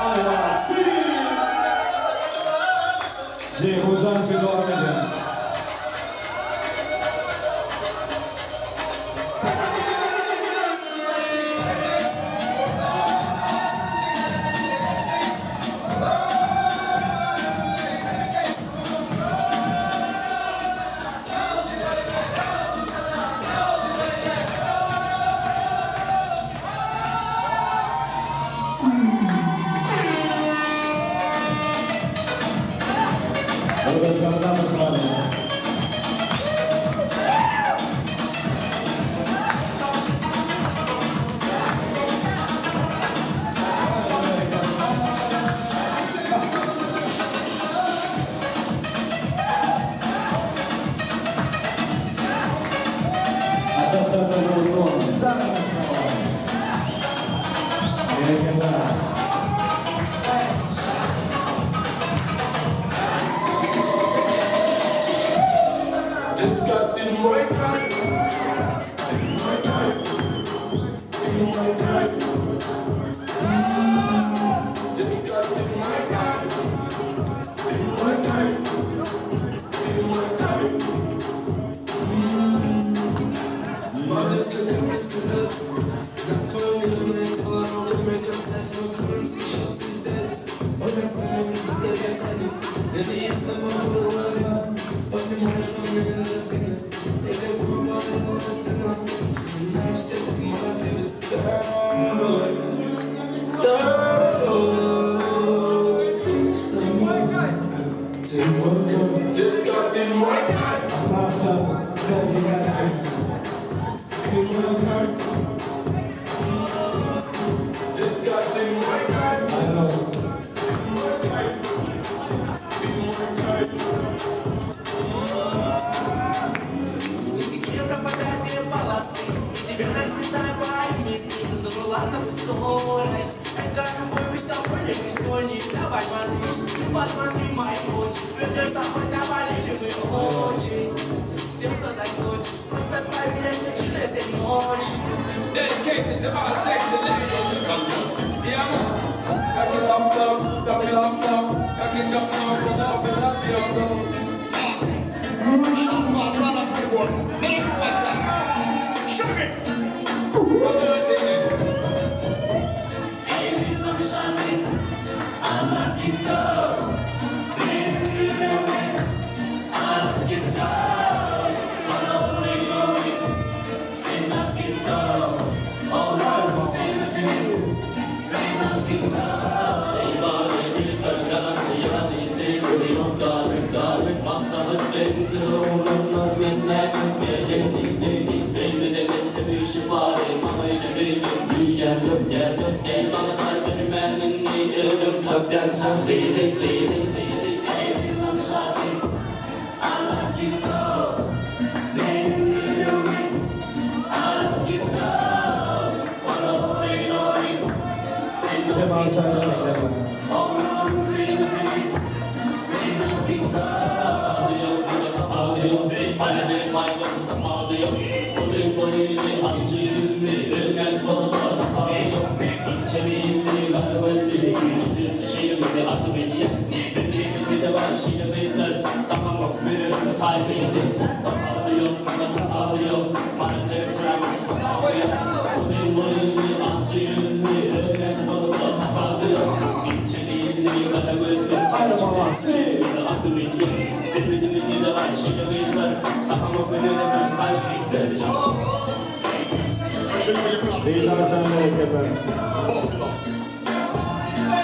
Ayva, Zeyho Can Sidormeden. Посмотри мои очи, вернешь домой, завалили мы очи. to all sexy ladies. Come to sexy, yeah, man. Cock it up now, cock it up now, cock it up now, so now we love you, go. Shut up, run up to the board. Let it water. Show me. What do you think? Baby, look something. I like it up. Baby, I like it up. Only say knock it up. Oh, no, say knock it up.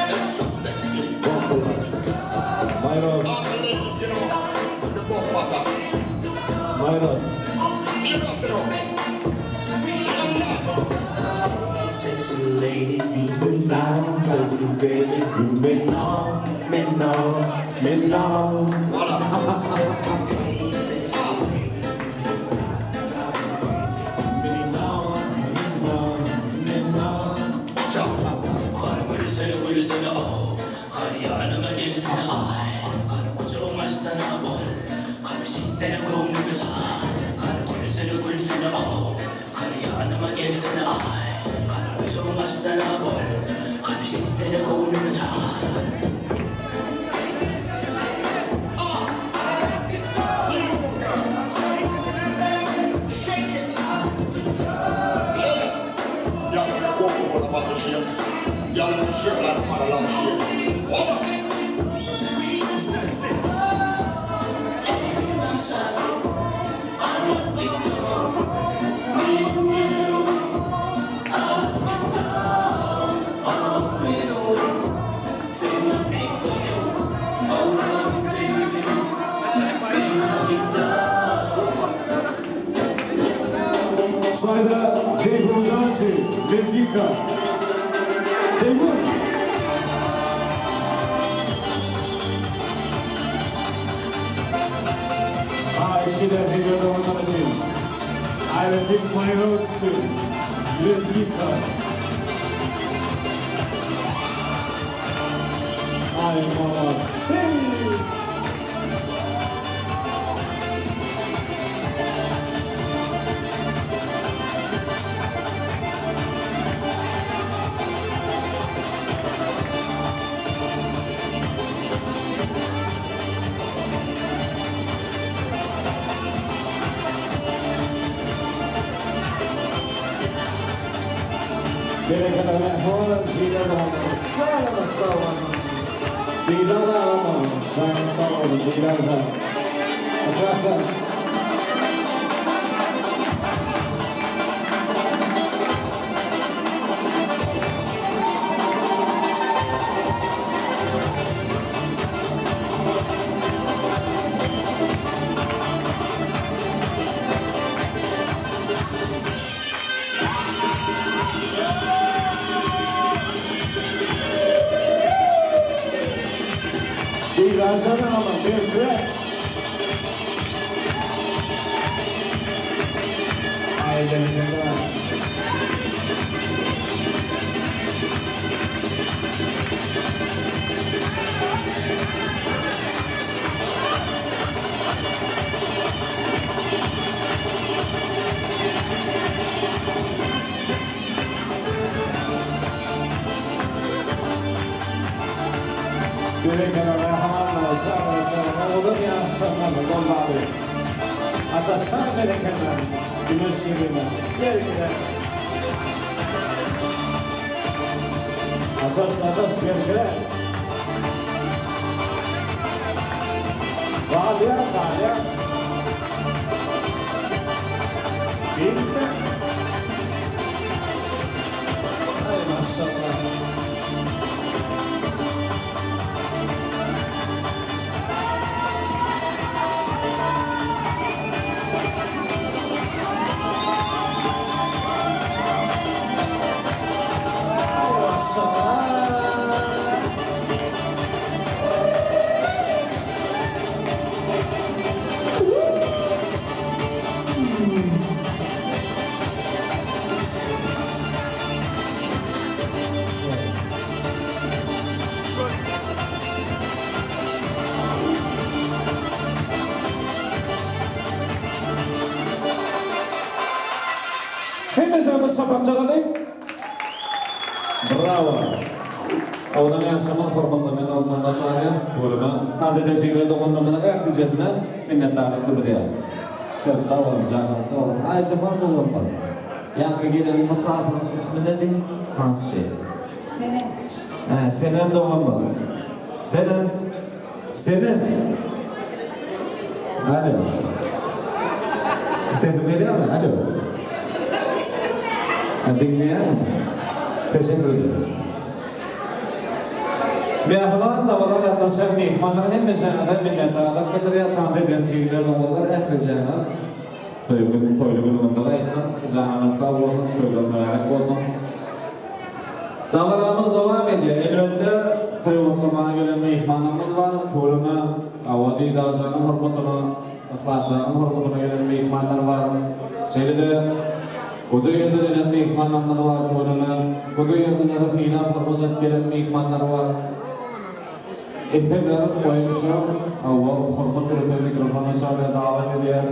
Extra sexy. All the ladies, you know, the buff butter. Sexy lady, moving down, cause the crazy grooving on, men on. Hey, sexy lady, men on. 굴리세요 화려한 음악에 드는 아이 가는 고정 맛있다나 뭘 가는 시대는 공유면서 가는 굴리세요 화려한 음악에 드는 아이 가는 고정 맛있다나 뭘 가는 시대는 공유면서 Y'all in the shit like I'm on a long shit. What up? Slayda Ceyhun Cansı, Lezgika. Ceyhun. Eşiyle Ceyhun'da onlar için. I will give my rose to Lezgika. Ay mama, sing. Gereken mejor siga sama-sama. Tidak lama, sama-sama tidak lama. Terasa. Rajanı ama devre. Ailelerine. Bekara Rahman'la Canrı'sa olur ya sanırım Dolları. Hatta sana berekenden gümüş sürüme geri gider. Atas geri gider. Galya. Bitti. Ay maşallah. Hepimiz sabahçıları. Bravo. Odan yaşamak hormonlarının olmanına şahane tuğruma. Adedeciğine doğumlarına erkecetine minnettarlık bildiriyor. Çok sağ olun canım, sağ olun. Ayrıca var mı olmalı? Yankı gelen misafirin ismi nedir? Hans şey. Senem. Senem doğumlu. Senem. Alo. Tepki veriyor mu? Alo. Dinleyen mi? Teşekkür ederiz. Mehman davalar yaklaşan mihmanların hem meşanlar minnettarlık bildiriyor. Tanrı gençliğinden olanlar ekmeyecekler. Toylu günümünde de canına sağ olun, toylu mübarek olsun. Davalarımız devam ediyor. Elbette toyluğuna gelen mihmanımız var. Toyluna, avadi dağcanın hürmetine, ıhlasının hürmetine gelen mihmanlar var. Şeyde Kudu yerden mihmanlar var toyluna. Kudu yerden fina hürmet gelen mihmanlar var. Efendim oyuncu, avval hürmet üreten mikrofona şöyle davet ediyor.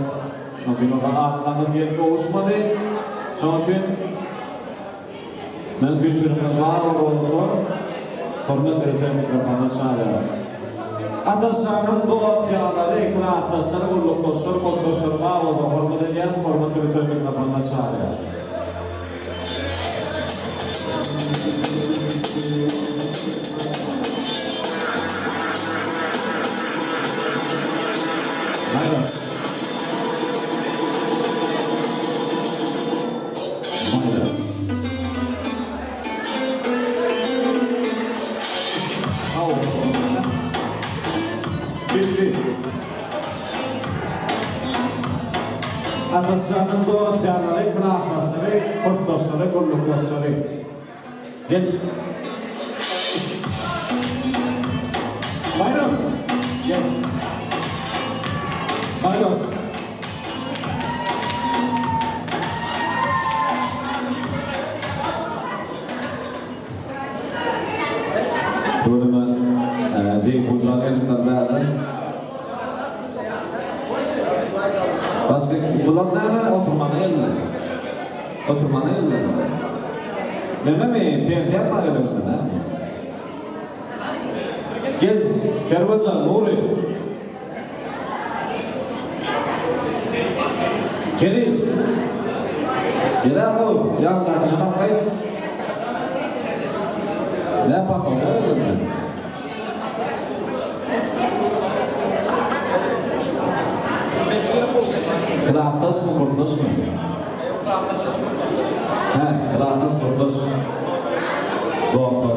Makinede atlanıp yerine oluşmadı. Şunun için ben kültürümün var olduğunu hürmet üreten mikrofona şöyle. Ataslarının doğa fiyaları, ikna atasları, ulluk dostları, kodosları var olduğunu hürmet ediyor. Hürmet üreten mikrofona şöyle. Ataslarının doğa fiyaları, ikna atasları, kodosları, ulluk dostları. Gel. Bayram. Gel. Bayram. Turma Zey Bucağ'ın tanıdığı Başka bulan ne? Oturmanı yerler. Oturmanı yerler. Deme mi? Peygamber var elinde. Gel, Kervaca, Nuri. Kerim. Gel abi, yandan ne bakayım? Ne pasal elinde? Kıraattas mı, kurdas mı? Kıraattas, kurdas. Doğru,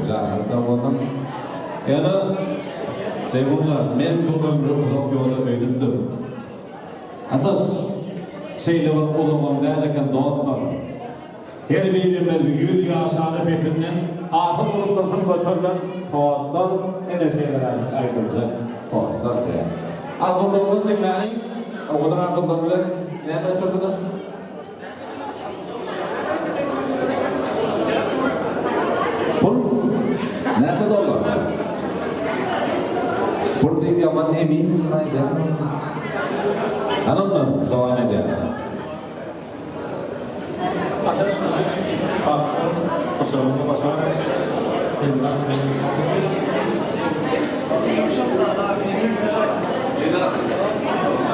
canı sağ olun. Yani, ben bu ömrü uzak yolda öydümdüm. Atas, şeyle var o zaman derken doğru. Her birimizde 100 yaşanı peşinden ahım gruplarını götürden toğazlar, ne şeyler ayrılacak toğazlar diye. Arkadaşlarımız dinleyin, o kadar arkadaşlarımız ne götürdüler? Pul, neçe dolar? Pul deyip yaman emin neydi? Anladın mı? Devam edelim.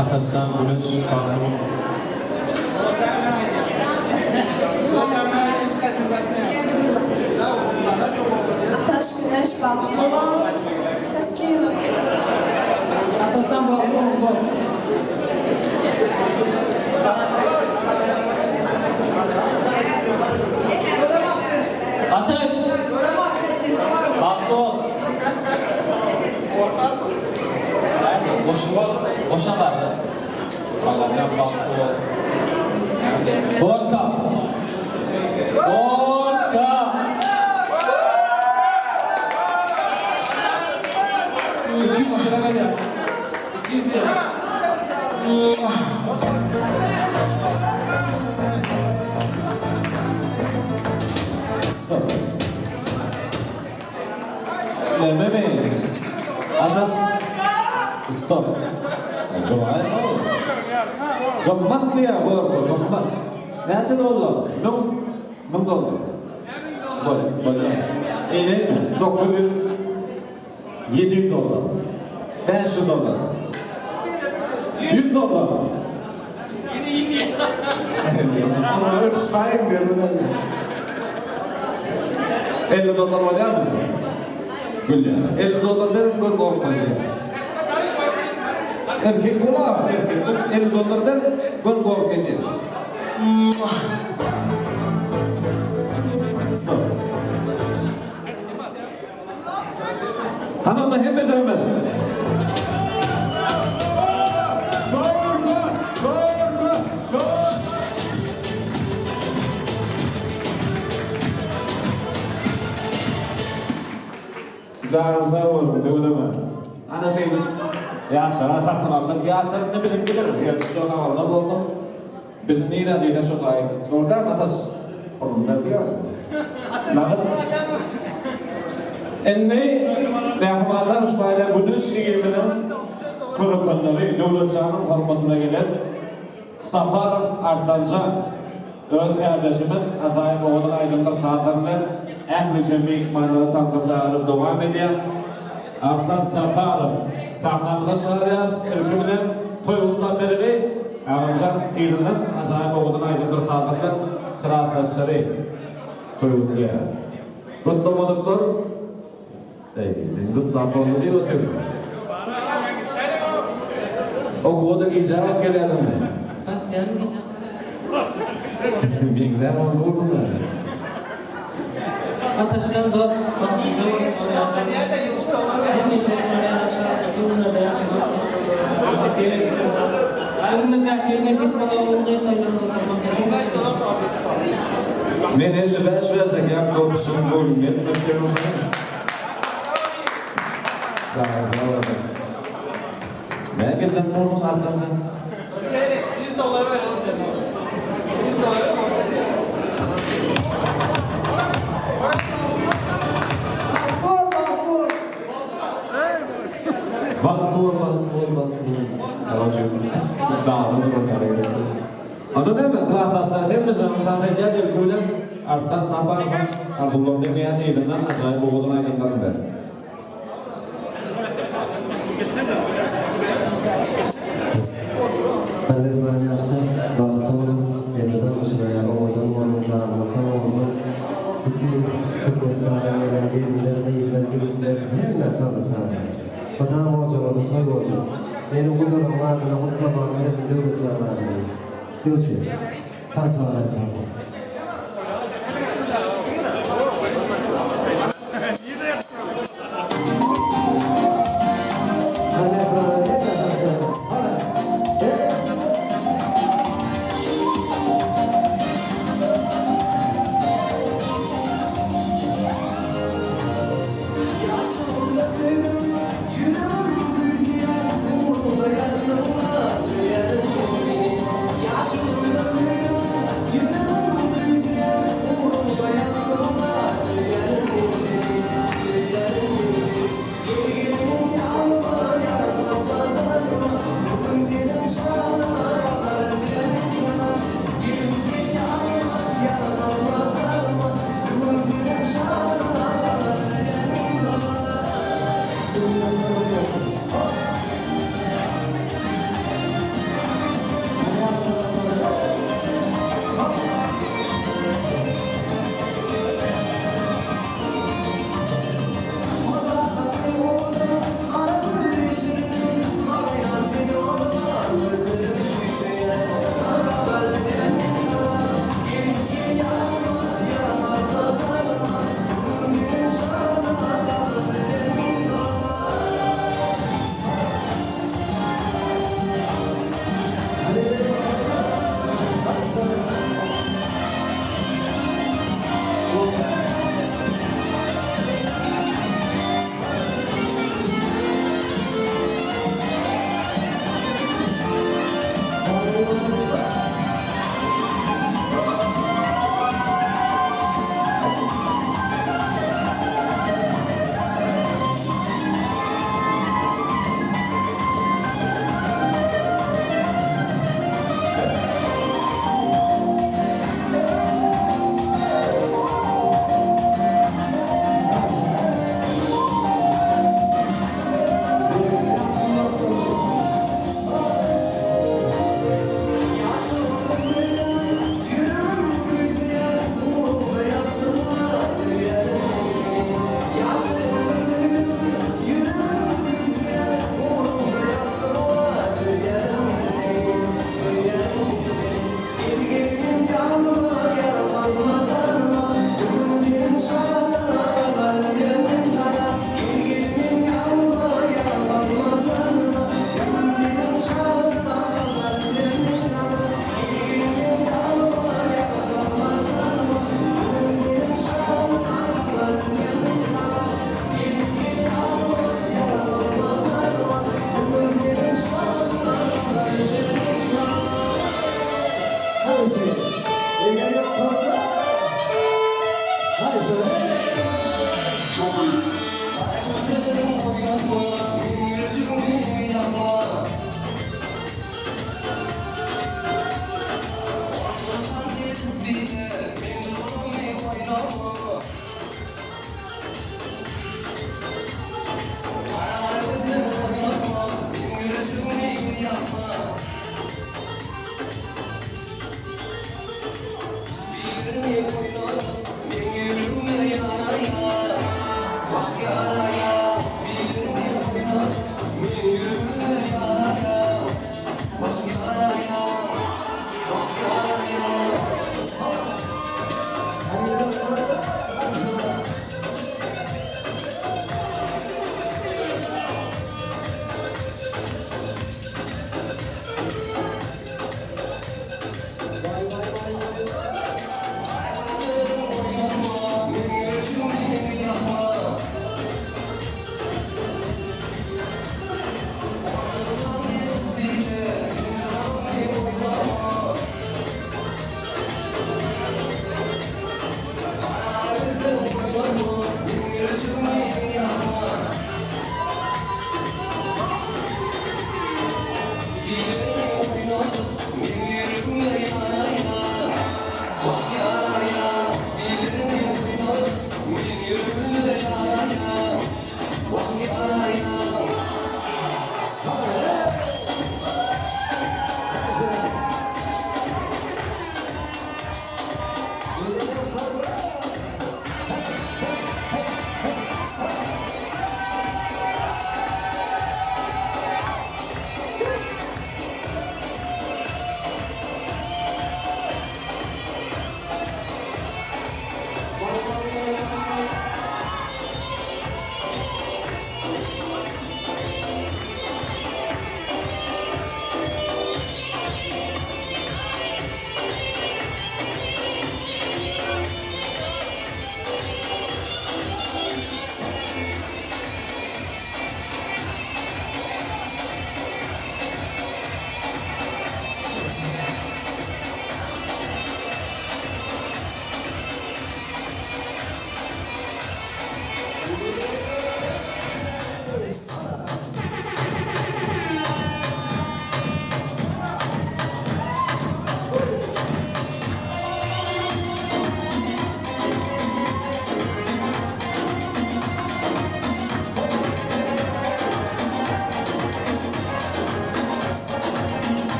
Atasan Güneş Kanun. Ataş güneş baklava. Şaskıyım. Atasan bol. Ateş. Baktol. Boşa vardı. Alacağım baktol. Vodka. Mehmet atas stop. Doa. Gemmat dia gemmat. Nanti dulu, nung dulu. Boleh. Ini $900, $700, $500, $100. Ama öyle sayın görünen. $50 olacak mı? Gülya. $50 verin bir korkun diye. Erkek kula, erkek $50 verin bir korkun diye. Stop. Hanımla hem beceremedi. Canınızda olun, söyleme. Ana şeydi, Yasir'a takılanlar, Yasir ne bilin bilir, Yasir şu an oldum. Bilin neyine deyine sokayım. Orada atas, onlar diyor. Lakin, enni mehmanlar ustayla bunu sigiminin kılıkları, devletçanın hormatına gelen Safarov Artlanca öğün kardeşimin azayip oğlun aydınlık kadırını ehli cemi ikmanları tanıtıcı alıp devam ediyor. Arslan Safarov tahmanlığı çağırıyor, ülkümünün toyundan beri Ağamcan İrinin azayip oğlun aydınlık kadırını kırafesleri toyunluyor. Rutlamadıklar Rutlamadıklar diye oturuyor. O koda icabet geliyordu mu? Yani Bilgiler onu vurdu. Ataşsan da bakınca olacak. Hem yaşasın aşağıda yollarda yaşamak. Ayrıca belki gitmeden olduğu Tayland'da tamam. Men 55 versek ya korkusun bugün gitmek diyorum. Sağ ol. Ne gittin bunun ardından? $100 verelim sana. $100 Baktur. Karacı. Dağını kurtarıyor. Onu ne mi? Kıraatası hem de zamanında geldi köyden artan sapan Abdullah'ın niyazı elinden acayip oğuzun aydınlarında. Pervizman yasa, Bahtun, Emre'den Mısır'a oğudun, onun canını falan bütün Türkmenistan'a gelen gemilerine yıllar giripler her ne kaldı sana. Bana o cevabı toy oldu. Benim bu durum adına kutlamanı hep devlet zamanı. Görüşürüz. Tasarlar kaldı. You know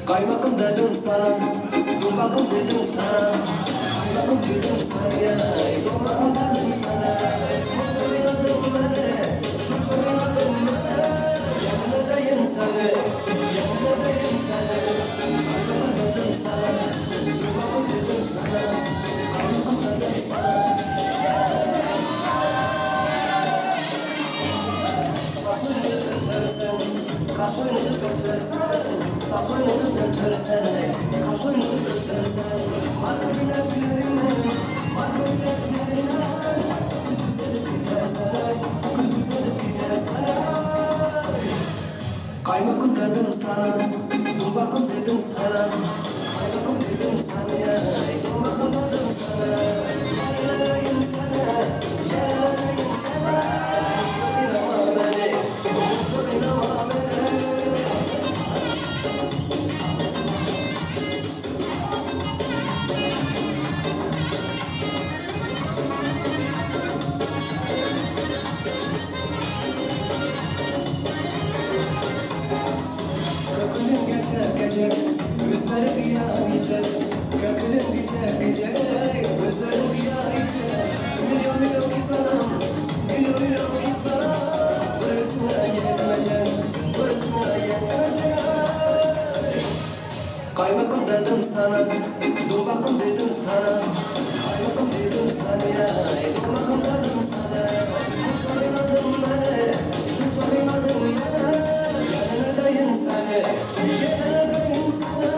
Kaymakım dedim sana, durmakım dedim sana, kaymakım dedim sana ya, durmakım dedim sana. Çok oynadım beni, çok oynadım beni, yanındayım seni, yanındayım seni. Kaymakım dedim sana, durmakım dedim sana, kaymakım dedim sana. Kaşını götürsen, saçını götürsen, kaşını götürsen, marka bileklerine, marka bileklerine, kız güzeli gidersen. Kaymakım dedim sana, dudakım dedim sana, kaymakım dedim sana ya, dudakım dedim sana. Yanındayım sana, yanındayım sana, çok inanma beni, çok inanma beni. Kökülüm geçer gece, gözleri kıyamayacak. Kökülüm geçer gece, gözleri kıyamayacak. Milyon milyon insanım, milyon milyon insanım. Burasına gelmeyecek, burasına gelmeyecek. Kaymakım dedim sana, dudakım dedim sana, kaymakım dedim sana ya, dudakım dedim sana. Çok oynadım beni, çok oynadım beni, yanındayım seni, yanındayım sana.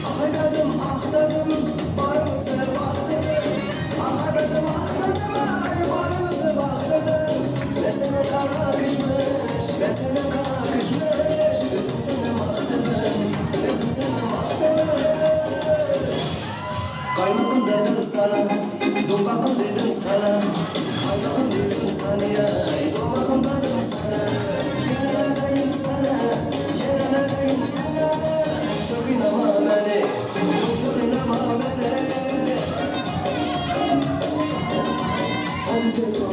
Ahdadım, ahdadım, varımızı bahtım. Ahdadım, ahdadım, varımızı bahtım. Nesine kalkışmış, nesine kalkışmış. Üzüm seni bahtım, üzüm seni bahtım. Kaymakım dedim sana, dudakım dedim sana, kaymakım dedim sana ya, dudakım dedim sana. Yanındayım sana, yanındayım sana. Çok inanma beni, çok inanma beni. Hadi tekrar.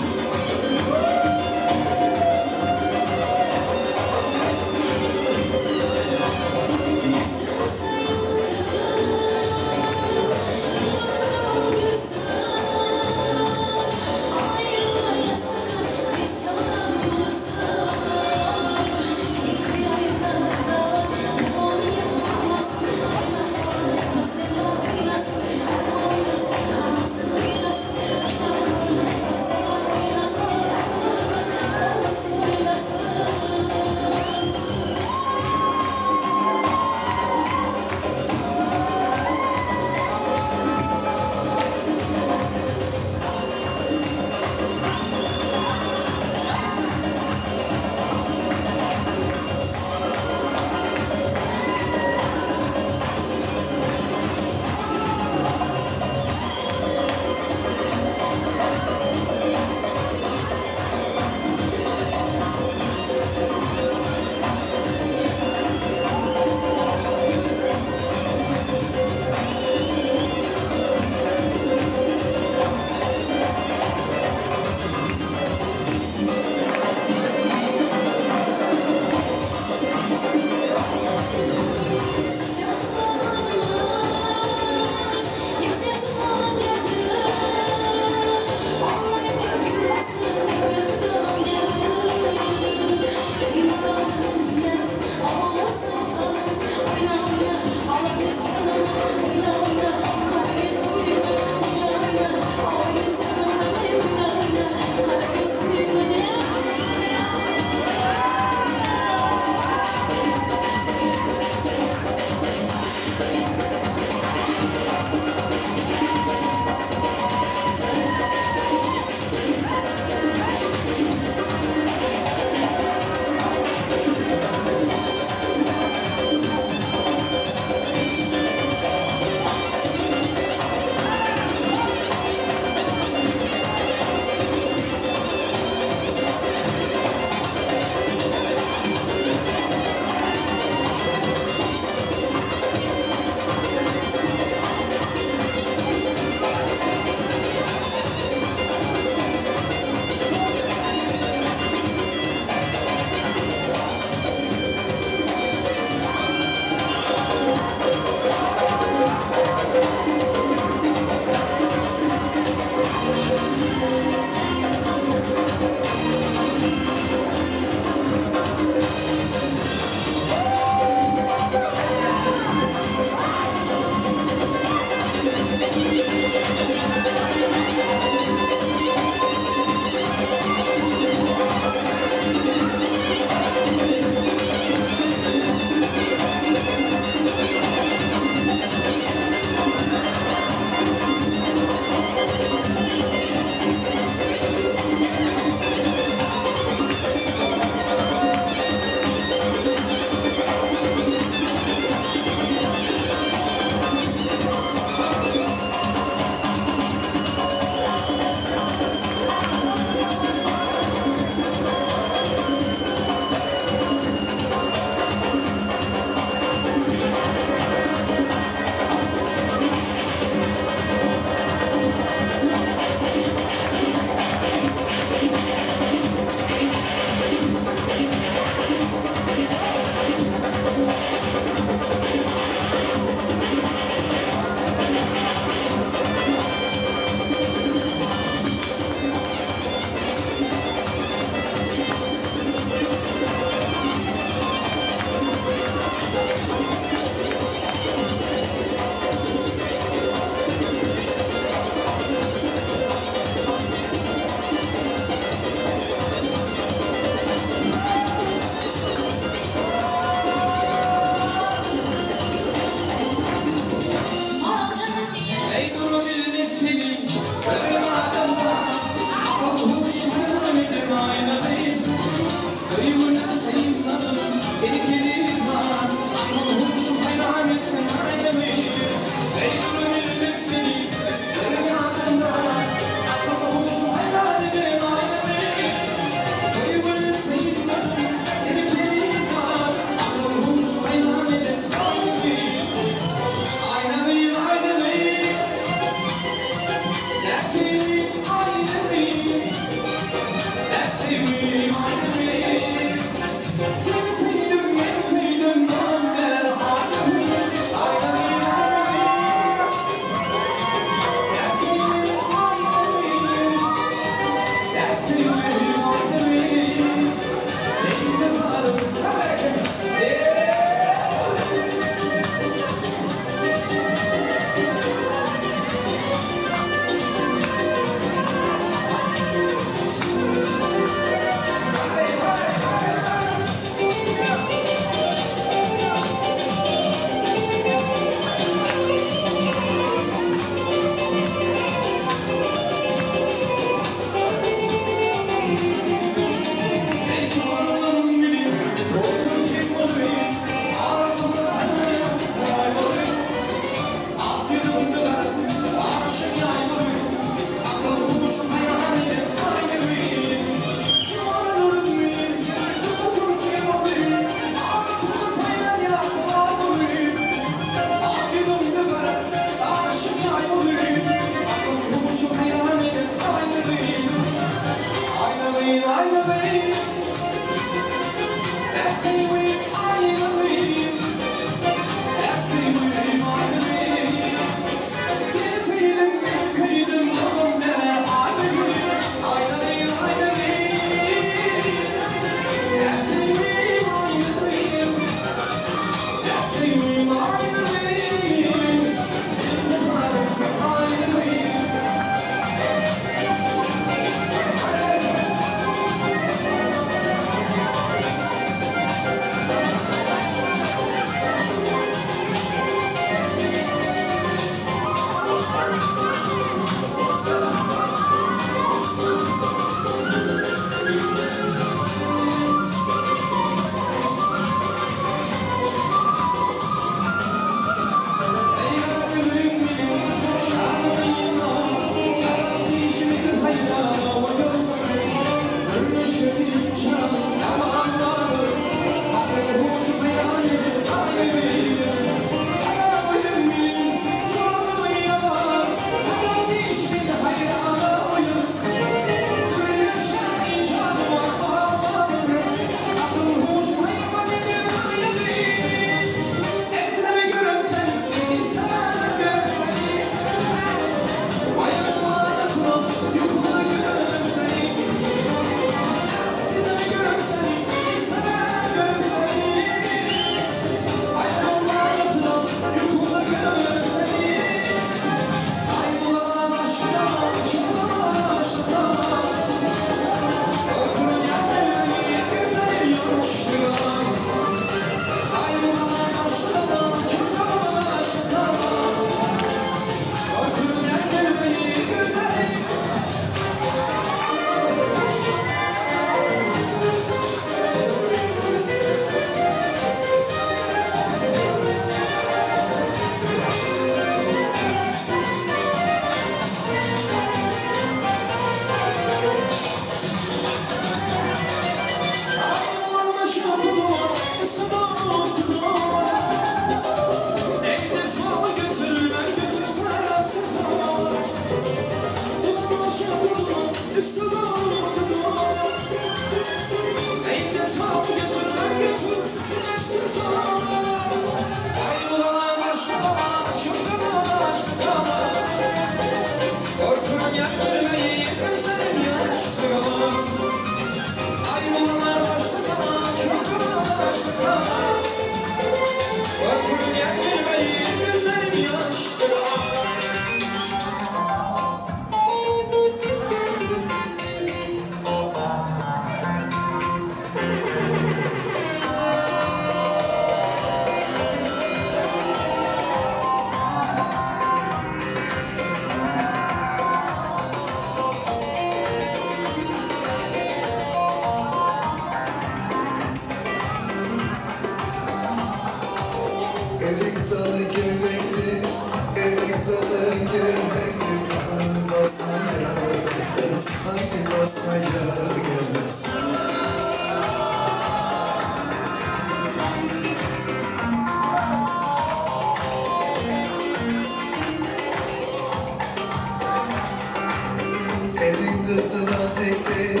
kızı naziktir,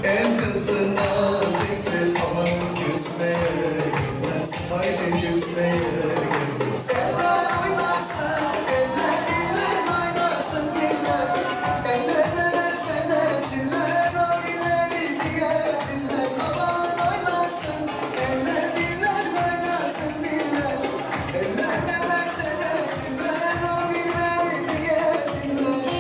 el kızı naziktir. Aman küsmeye gelmez, haydi küsmeye gelmez. Eller oynasın, eller diller oynasın diller. Eller ne derse desinler, o dilleri diyesinler. Aman oynasın, eller diller oynasın diller. Eller ne derse desinler, o dilleri diyesinler.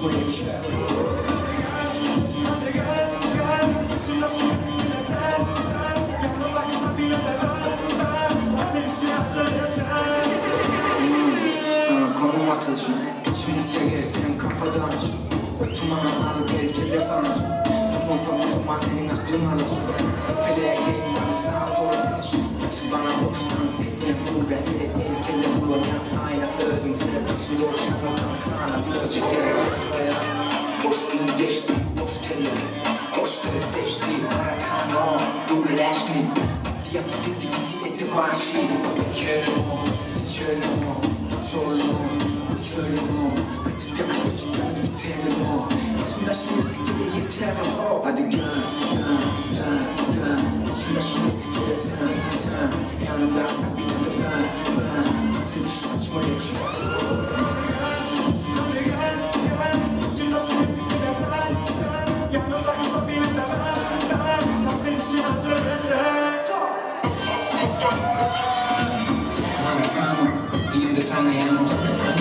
saçma geçer. Sana konum atacağım. Şimdi seger senin kafadan. Ötüme hamalı tehlikeli sanar. Bundan sonra tutma senin aklını alacak. Sepeleye gelin sağa sola seç. Şu bana boştan sektiren bu gazete tehlikeli bulanyak. Aynen öldüm seni taşın doğru şakadan sana bölecek gerek şuraya. Boşluğum geçti, boş kelle. Hoş ve seçti, harakan o. Durleşmi. Yaptı gitti gitti eti başı. İçerim o, içerim o. Uçurum o, uçurum o. Bütün yakın uçurum biterim o. Şimdi şimdi tikili yeter o. Hadi gön, gön, gön, gön. Şimdi tikili sen. Yanındaysan yine de ben. Seni şu saçma geçiyor. Hadi gel, gel. Şimdi tikili sen. Yanındaysan yine de ben. Seni şu hatırlayacağım. Americano, io de Tanayano.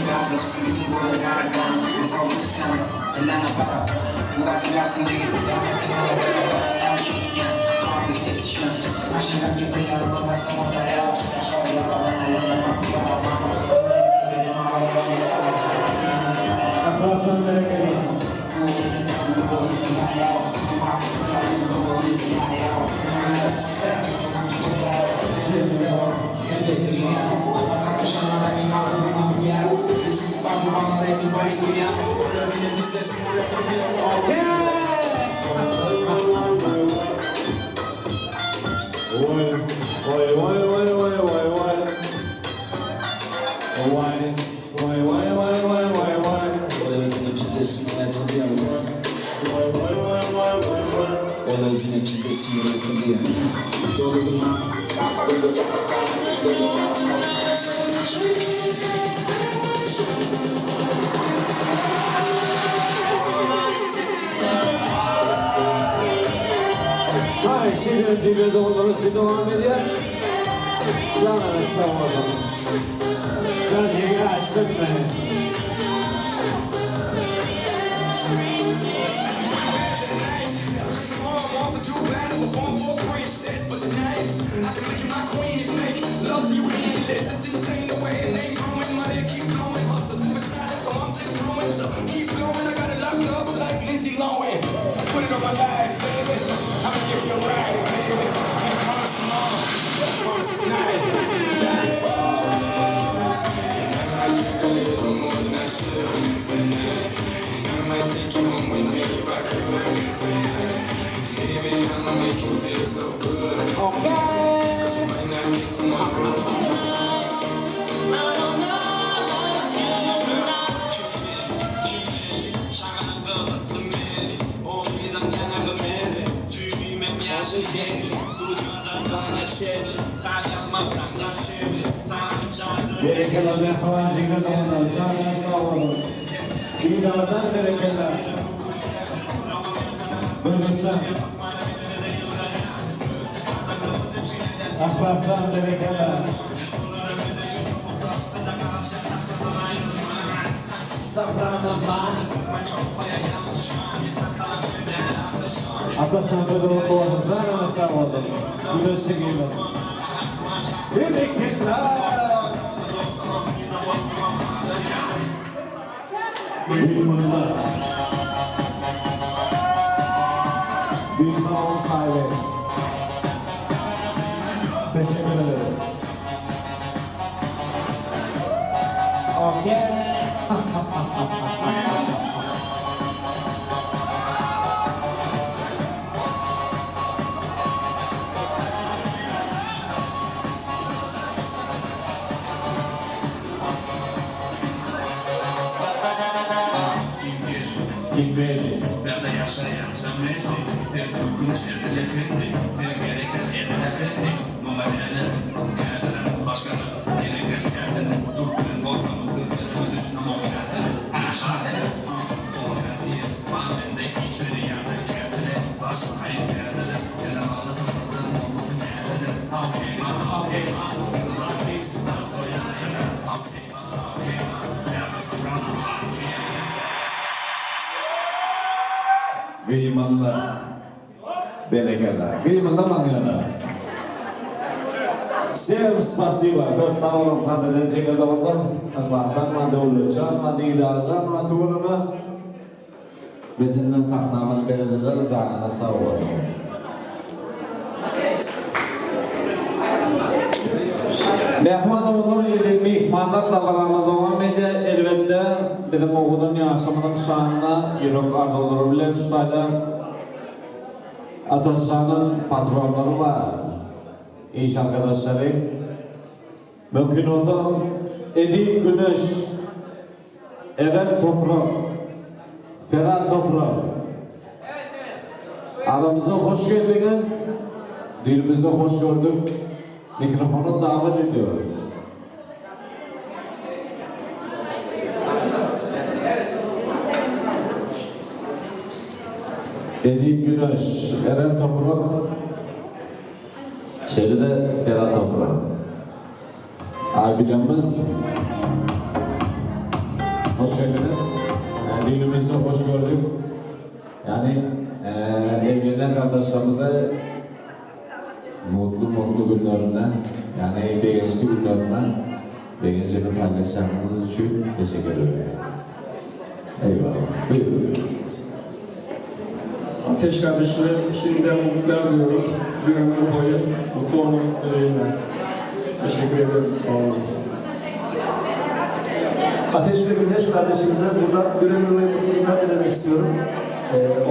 Grazie a tutti i buoni caragano. Mi stavo cercando, e l'hanno parato. Guardate la sincera, la messa in modo per passare. Shotgun, card the sections. Lasciala che te la roba passa a montare la ossa. Lasciala la roba nella mattina, la mamma. Vediamo la roba che c'è. Aplausos bereketli. Elas yine çizdesin yönetim diye. Doldurdum ben. Öldürecek bakalım. Hayır, şimdi zirvede onları devam ediyor. Canına sağ olun. Sen gelsin beni. Keep going, I got it locked up like Lindsay Lohan. Put it on my life, baby. I'ma give you a ride, baby. Can't promise tomorrow, just promise tonight. I might drink a little more than I should tonight. I might take you home with me if I could tonight. Baby, I'ma make you feel so good. Cause you might not get tomorrow. Berekeler falan zikret olunlar. Canına sağ olun. İyi Ramazan berekeler. Buyursun. Akbarsan berekeler. Safranamam. Akbarsan berekeler. Canına sağ olun. Buyursun gibi. Berekeler. Büyük bunlar. Büyük salon sahibi. Teşekkür ederim. Okay. Belli, ben de yaşayan sen belli. Bir korkunç yerine kendi, bir gereken yerine kendi. Numarayla, kendine, başkanı, gereken kendine. Durduğun volkanı, kızlarımı düşünüm o kendine. Aşağıya, o kendine. Mahallende hiçbir yerde kendine. Başka hayır kendine. Yine ağladım, olmasın kendine. Okay, okay, Kıymanlar. Berekeler. Kıymanlar manyalar. Всем спасибо. Çok sağ olun. Tanrı'dan çeker zamanlar. Aklarsan mı, doğrulacağım mı, didarsan mı, tuğrunu. Bütünden taknamanı belirler, canına sağ olun. Mehmanım olur edildi, ihmanlar davranma devam ede. Elbette bizim oğlunun yaşamının şanına yürek ardıları bile müstayda. Ataşanın patronları var. İş arkadaşları. Mümkün olsa Edip Güneş, Eren Toprak, Ferhat Toprak. Aramıza hoş geldiniz. Dilimizde hoş gördük. Mikrofonu davet ediyoruz. Edip Güneş, Eren Toprak, Çeli'de Ferhat Toprak. Abilerimiz, hoş geldiniz. Dinimizde hoş gördük. Yani evlenen kardeşlerimize mutlu günlerine, yani beğençli günlerine, beğençli paylaşacağımız için teşekkür ederiz. Eyvallah. Buyurun. Ateş kardeşime şimdiden mutluluklar diliyorum. Bir ömür boyu mutlu olmak dileğiyle. Teşekkür ederim. Sağ olun. Ateş ve Güneş kardeşimize buradan bir ömür boyu mutluluklar dilemek istiyorum.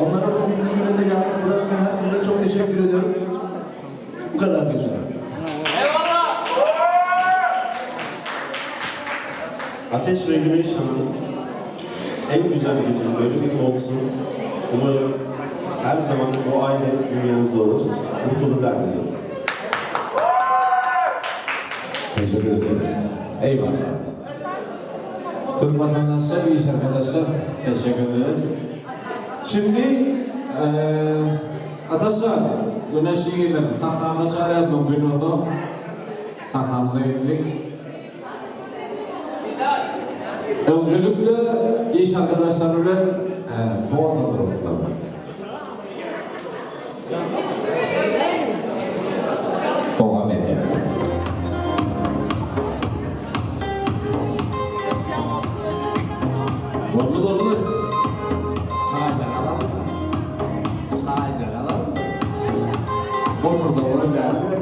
Onlara bu mutlu gününde yalnız bırakmayan herkese çok teşekkür ediyorum. Bu kadar diyeceğim. Eyvallah! Ateş ve Güneş Hanım en güzel gününüz böyle bir olsun. Umarım her zaman o aile sizin yanınızda olur. Mutluluklar diliyorum. Teşekkür ederiz. Eyvallah. Türk vatandaşlar, iş arkadaşlar, teşekkür ederiz. Şimdi Ataşlar, Güneş Yiğit'in sahnamda şayet mümkün oldu. Sahnamda indik. Öncelikle iş arkadaşlarıyla fotoğraflar. Devam edelim. Dolu. Sadece alalım. Sadece alalım. Olur doğru geldi.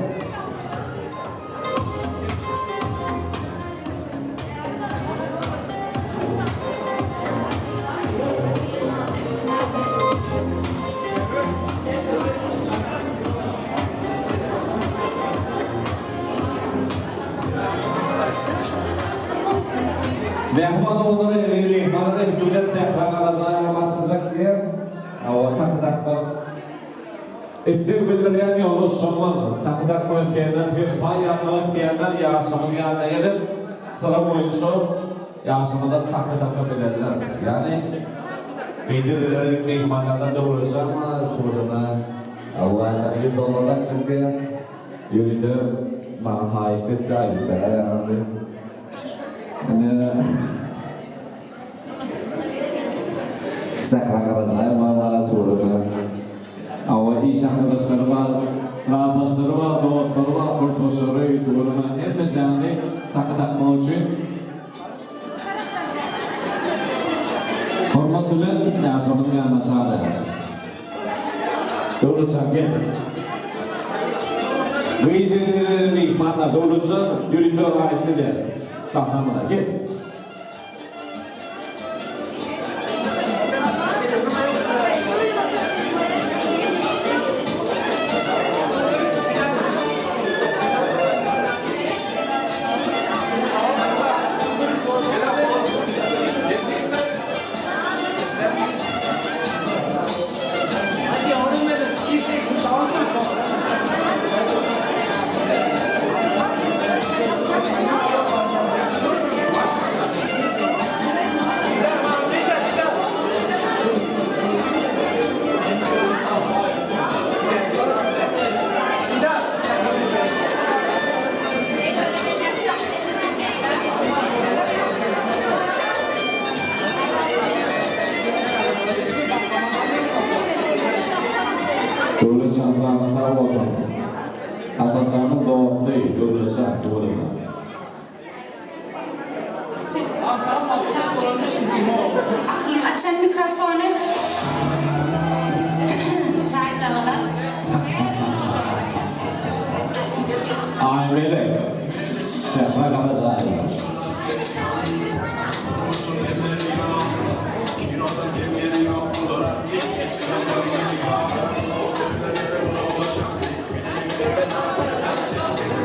Mehman onları evli, bana hükümet tekrar aracına basacak diye o takı İstir bildiren yolu sonman, takı fiyanet bir pay yapma fiyanet yaşamın yanına gelip sıra boyunca yaşamında takı bilirler. Yani bildirerek mehmanlardan doğuracağım ama tuğruna Allah'tan $100 çünkü yürüdü bana haişlik de ayıp be abi. Sakra karacaya mala tuğruna ama iş arkadaşları var, rafasları var, doğruları var, profesörü tuğruna hep canlı takma için hormat bilen yaşamın yanına çağırıyor. Doğrucan gel. Gıydirdilerin ihmanla doğrucan yürütü olarak Tahtamına gel. Devlet şanslarına sağ olun. Atasanın doğası devlet şans tuğruna. Aklım açan mikrofonu. Çay canına. Ay melek. Sefer kalacağım.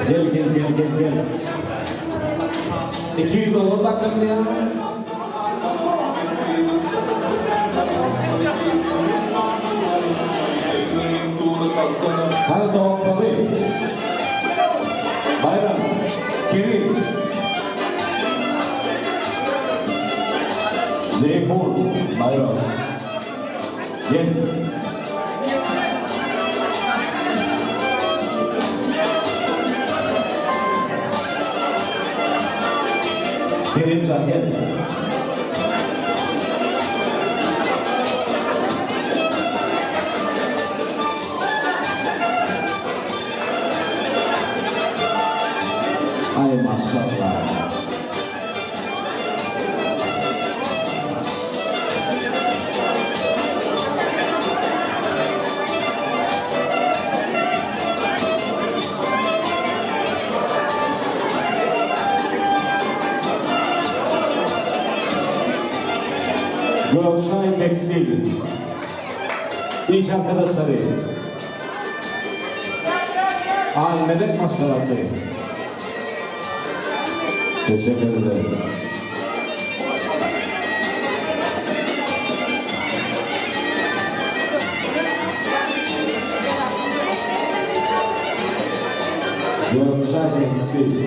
Gel. 200 dolar bakacağım ya. Hadi doğum tabi. Bayram. Kirin. Zeyfun. Bayram. Gel. Kerimcan gel. Ay maşallah. Gökşay Tekstil İş arkadaşları Ahmet Maşkalatı teşekkür ederiz. Gökşay Tekstil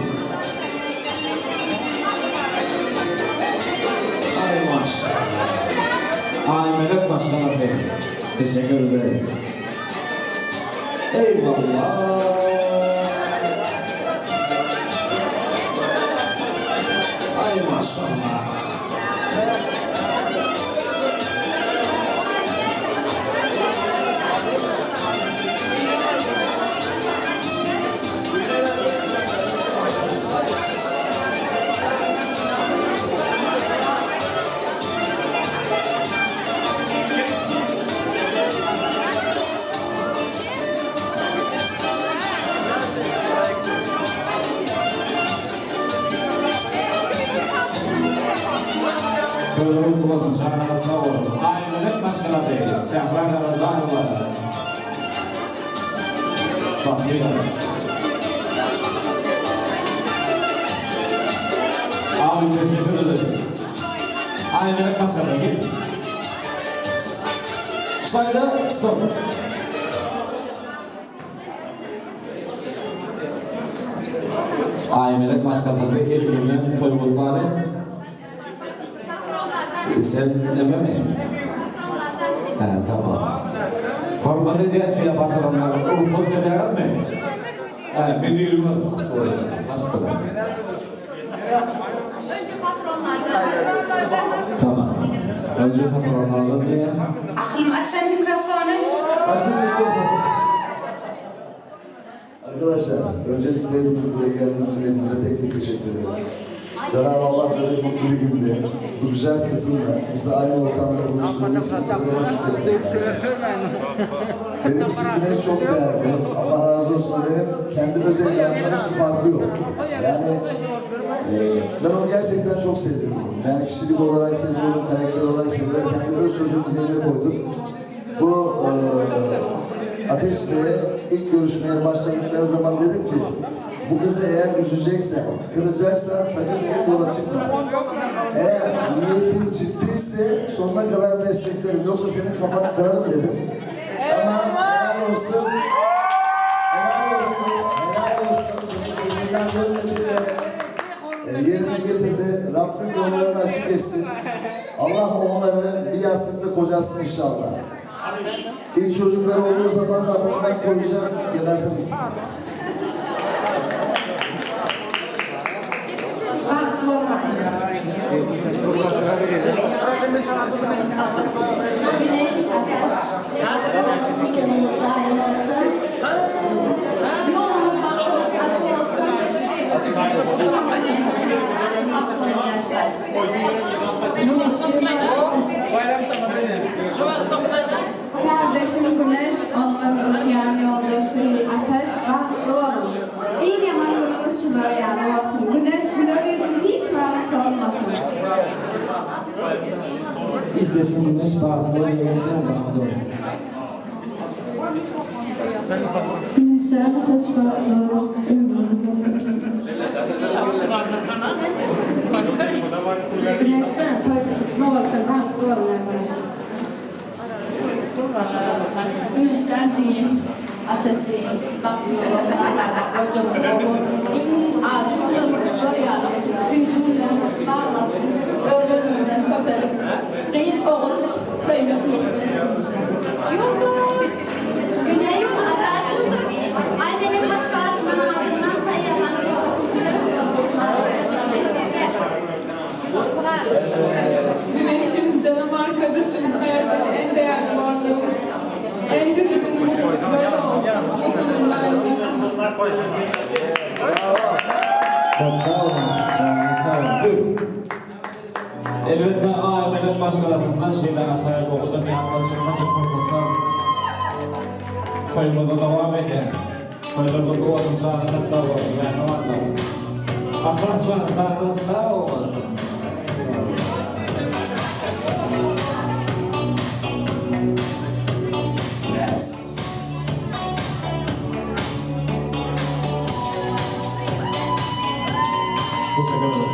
Ay maşallah. Ahmet Başkan'a teşekkür ederiz. Eyvallah. Ay maşallah. Köylerin kulası şarkına sağ olun. Aymenet Başkan'a değil. Sehra Karazlar var. Spasiye. Abi teşekkür ederiz. Aymenet Başkan'a git. Şurada stop. Aymenet Başkan'a ilk günden toygunları sen deme mi? He tamam. Korbanı diye file patronlar Urfa'da veren mi? He müdürüm var. Hastalar. Tamam. Önce patronlardan diye. Aklım açan mikrofonu. Açın mikrofonu. Arkadaşlar, öncelikle hepiniz buraya geldiğiniz için hepinize tek tek teşekkür ederim. Cenab-ı Allah böyle mutlu bir günde, bu güzel kızımla bizi aynı ortamda buluşturduğu için benim için güneş çok değerli. Allah razı olsun benim kendi özelliğimden hiçbir farkı yok. Yani ben onu gerçekten çok seviyorum. Ben kişilik olarak seviyorum, karakter olarak seviyorum. Kendi öz çocuğumu yerine koydum. Bu Ateş Bey'e ilk görüşmeye başladıkları zaman dedim ki bu kızı eğer üzeceksen, kıracaksan sakın benim yola çıkma. Eğer niyetin ciddiyse sonuna kadar desteklerim. Yoksa senin kafanı kırarım dedim. Ama helal olsun. Helal olsun. Helal olsun. Yerine getirdi. Rabbim yollarını açık etsin. Allah onları bir yastıkta kocasın inşallah. İlk çocuklar olduğu zaman da adamı ben koyacağım, gebertir misin? Güneş, ateş, yanımızda daim olsun. Kardeşim Güneş, onunla yani yoldaşı Ateş ve Doğalım. En yaman günümüz şu böyle yani olsun. Güneş güler yüzün hiç rahatsız olmasın. İzlesin Güneş bağlı, yöneten bağlı. Güneşler Ateş bağlı. Güneşler Güneşler cihim, ateşi, bakmıyor, in acımın kuşları yani, tüycümden bağlarsın, öğrenimden köperim, reis oğul, söylüyor yetkilesin. Yunus! Güneş, ateş, annenin başkasının adından kayyahan Güneşim, canım arkadaşım, hayattaki en değerli varlığım. En kötü günüm böyle olsun. Mutluluğum ayrılmasın. Çok sağ olun. Sağ olun. Buyurun. Elbette ailenin başkalarından şeyler açayım. Okulda bir anlaşılma çok korkutlar. Toymada devam edin. Toylarda doğalım çağrına sağ olun. Ben o anladım. Arkadaşlar çağrına sağ olmasın. Teşekkür ederim.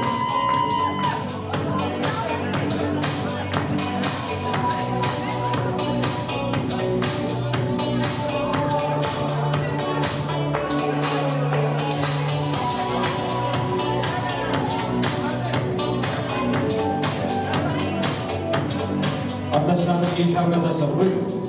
Arkadaşlarım, genç arkadaşlar, buyurun.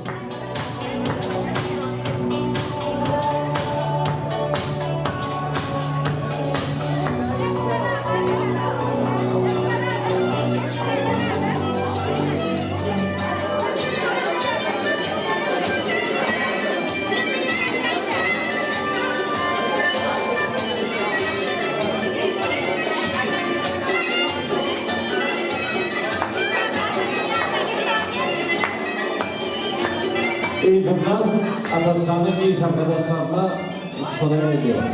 İyi günler. Arkadaşlarım, genç arkadaşlarımla sıraya ediyorum.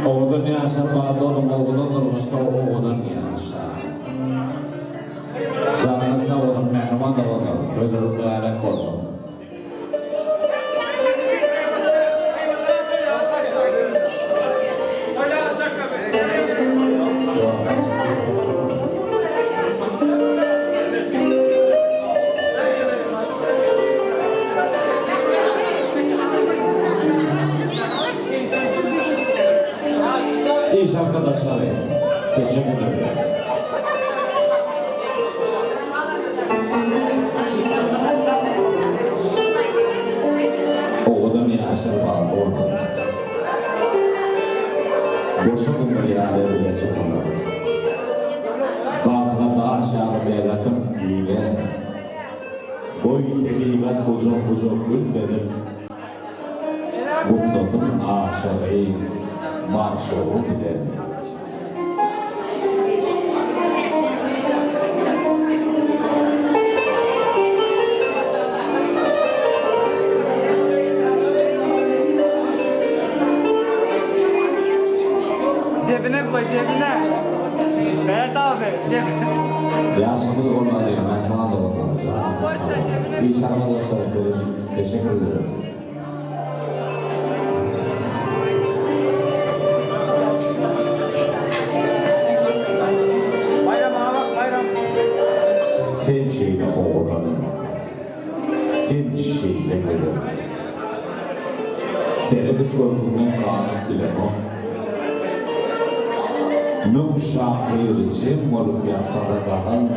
Oğudun yaşa bağlı olun, oğudun durmuşta oğudun yaşa. Canını sağ olun, mehriman da olun, tözürüm duyarek olun. İyi arkadaşlar, teşekkür ederiz. Oğudun yaşa bağlı olun. Boşun yerleri geçin. Batına daha aşağı bir lafım ile boy teklimet huzur gül dedim. Bu lafın aşağı mahşuru gidelim. Cebine koy, cebine. Berat abi, cebine. Yaşımız onları, mehriman da onları. İyi arkadaşlar, teşekkür ederiz. Sen şeyle oğlanım, sen şeyle gülüm. Seyredip gördüğümden kanıp bile o. Mümşahir cem olup yasada kalan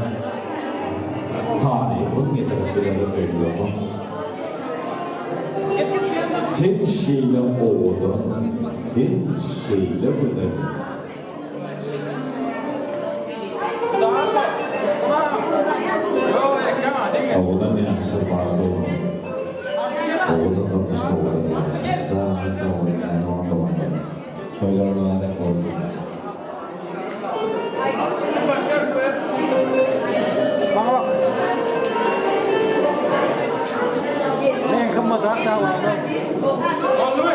tarihin getirdileri duyuyorum. Sen şeyle oğudun, sen şeyle buldun. Oğudan ne aksır vardı o. Oğudan durmuştu oğudan ne aksır. Canınızda oğudan yani onda var. Öyle olmadan olsun. Sen kımmadan daha var. Oldu mu?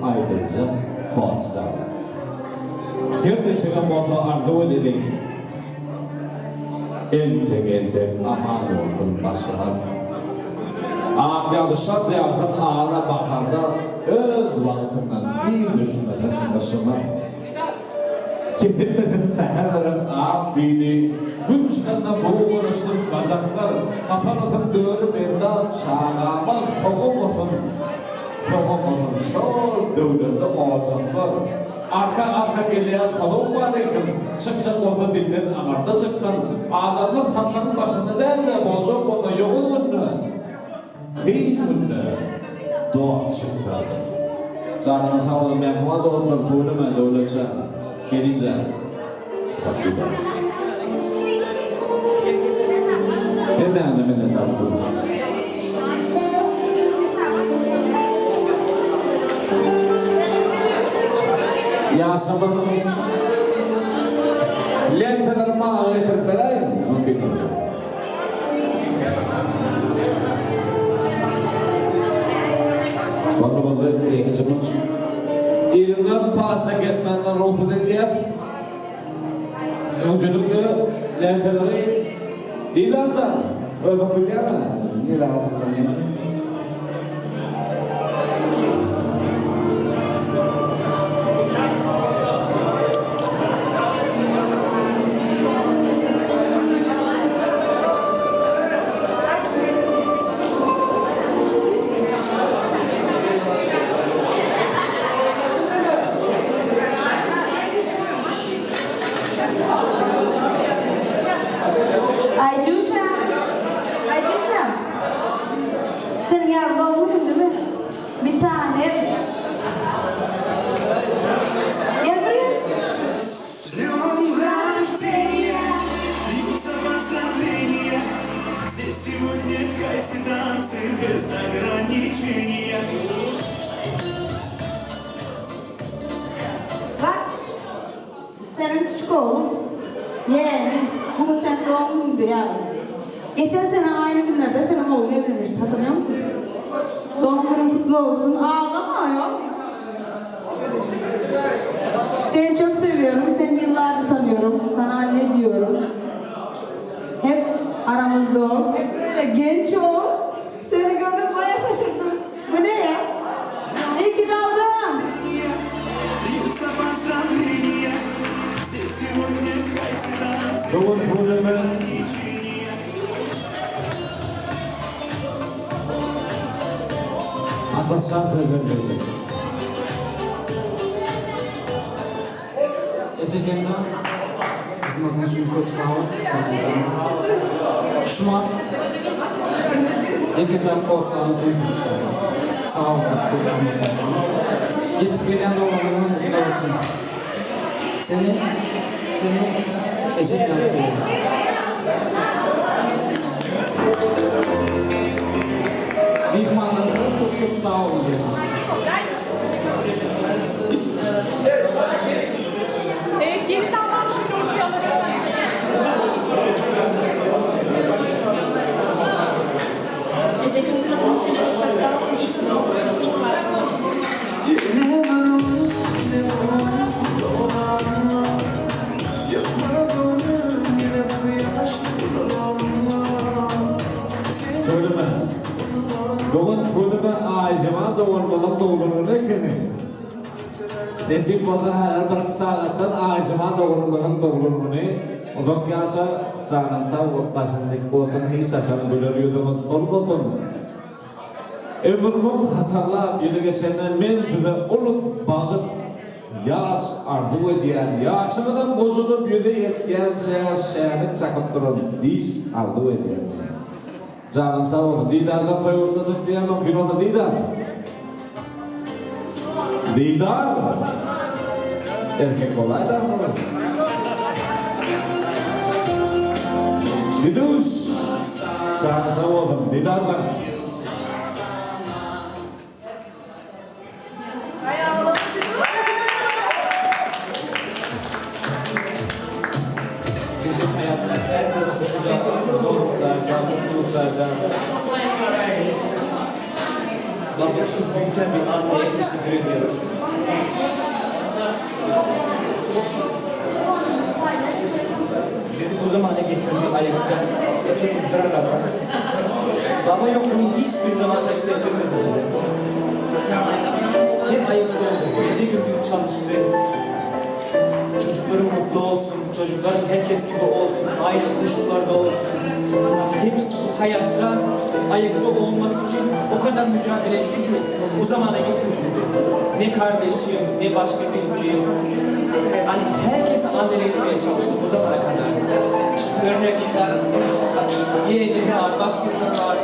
Ayrıca toğazlar. Kendisine moda ardı edelim. Ente aman olsun başına. Ağabeyalışlar da yakın ağına bakarda öz vaktinden bir düşünmeden başına. Kefinmezin seherlerin ağab fiydi. Gün çıkanına boğulursun bacaklar. Kapanatın dörü benden çağlaman soğumasın. Soğumasın şol dövdürde ağacaklar. Arka geleyen salon var ekim. Çıkacak olsa dinlerin ağırda çıkan. Ağlarlar saçanın başında derle bozuk olsa yolun önüne. Kıyın önüne. Doğal çıkar. Canına sağolun mehva da olsun tuğluma dövlece. Gelince. Spasiba. Hemen minnettar bulun. Ya sabırım. Lentelerimi ağrıtıp vereyim. Mümkün değil. Vallahi yakacağım. İlimden pasta gitmenden ruhu deneyip öncelikle lenteleri dilerden ödüm bilene niye altından geçen sene aynı günlerde senin oğlu evlenmişti, hatırlıyor musun? Doğum günün kutlu olsun, ağlama ya. Seni çok seviyorum, seni yıllardır tanıyorum, sana anne diyorum. ol. Hep böyle genç ol. Seni gördüm baya şaşırdım. Bu ne ya? İyi ki doğdun. Doğum problemi. Atasal verecek. Gerçekten hizmetin için çok sağ ol. Şu an ekipten korsanım sensin. Sağ ol. Yetip gelen doğumlarının mutlu olsun. Seni eşekten seviyorum. Büyük manada çok sağ olun diyorum. Evet, geri tamam şimdi ortaya Söyleme. Doğum söyleme acaba doğurmalık doğurmalık ne? Nesip bana her bir saatten acaba doğurmalık doğurmalık uzak yaşa canımsa başındaki olsun hiç açan bölür yüzümün sol olsun. Ömrümün hatalar bir geçenden men ve olup bağıt yaş arzu ediyen, yaşımdan bozulup yüze yetken şeyini çakıp durun, diş arzu ediyen. Canım sağ olun, Didar'dan toy olacak diye mümkün oldu Didar. Didar! Erkek kolay da mı? Diduş! Canım sağ olun, Didar'dan. Bizim hayatta her bir koşulda, zorluklarda, mutluluklarda babasız büyüten bir anneye teşekkür ediyorum. Bizi bu zamana getirdiği ayakta hepimiz bir arada. Baba yokluğunu hiçbir zaman hissettirmedi bize. Hep ayakta oldu, gece gündüz çalıştı. Çocukların mutlu olsun, çocukların herkes gibi olsun, aynı koşullarda olsun. Hepsi bu hayatta ayakta olması için o kadar mücadele etti ki bu zamana getirdi bizi. Ne kardeşim, ne başka birisi. Hani herkese annele etmeye çalıştı bu zamana kadar. Örnek yeğeni var, başka biri var.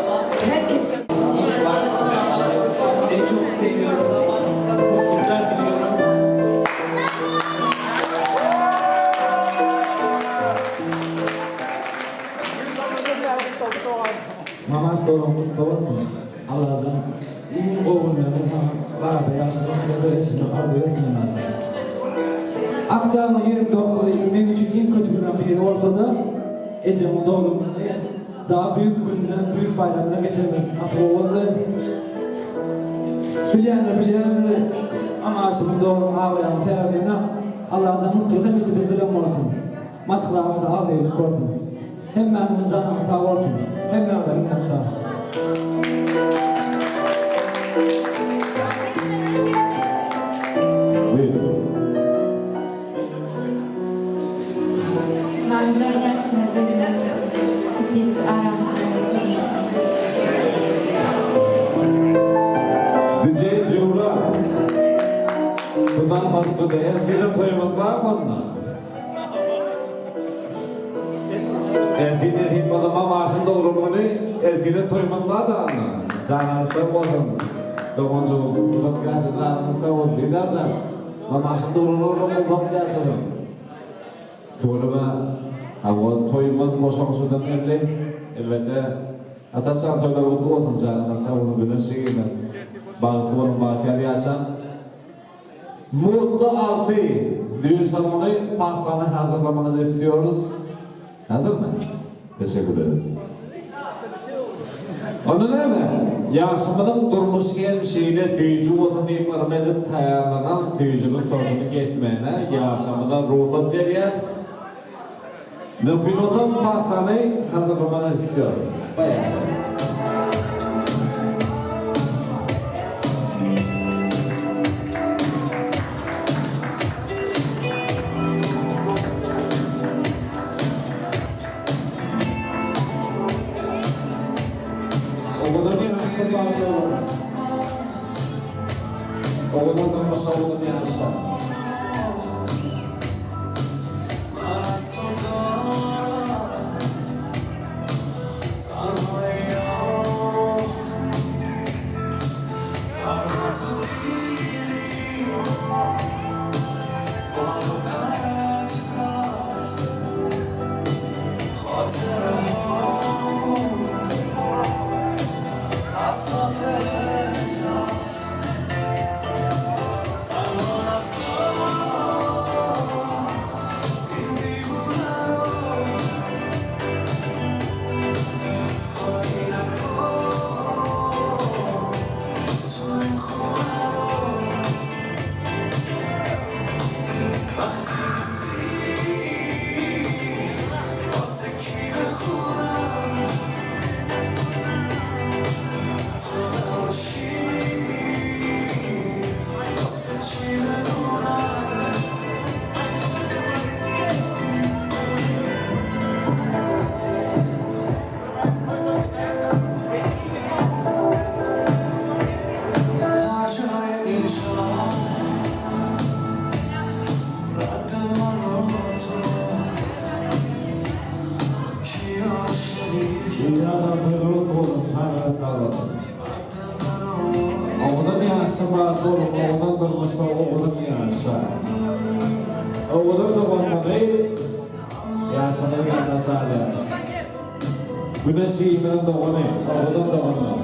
Herkese iyi ki varsın. Seni çok seviyorum. Mutluluklar diliyorum. Mama stolong tawatsin Allah'ın iyi oğullarını beraber yaşadık ve böyle için arduya sinirlendim. Akçağımın yerim doktoru benim için en kötü bir biri olsa da Ece'min doğumunu daha büyük günde, büyük bayramına geçirmek atı Bilenler ama aşkım doğum ağlayan sebebiyle Allah'ın mutluluğu hemisi bir bilen olsun. Maşklarımı da ağlayıp korsun. Hem memnun canım sağ olsun, hem memnun minnettar. Buyurun. Bence yaşınızı bir aramızda DJ Cura. Bundan fazla değer tire toymak var mı? Ertine hikmadama maaşında olumunu ertine toymakla da anla. Canansa olun. Doğunca ufak yaşa canansa olun. Bir daha can. Maaşında olumunu ufak yaşarım. Tuğruma ama toymak boşanışıdan elbette atasan toylar mutlu olsun canansa olun. Güneşliğiyle. Bağlı olun bağlı yaşam. Mutlu altı. Düğün salonu pastanı hazırlamanızı istiyoruz. Hazır mı? Teşekkür ederiz. Onu ne mi? Yaşamadan durmuş gelmişiyle füyücü olsun deyip edip tayarlanan füyücünün torunu getmeyene yaşamadan ruhsat veriyor. Mümkün olsa pastanı hazırlamanızı istiyoruz. Bayağı. Oğlum yansı vardı. Oğlum masa oğlum yansı. Oğlum yansı vardı oğlum, oğlum durmuşsa oğlum yansı. Oğlum da olmadı, yansını yanına sağlıyor. Güneşi imanın da onu, oğlum da onu.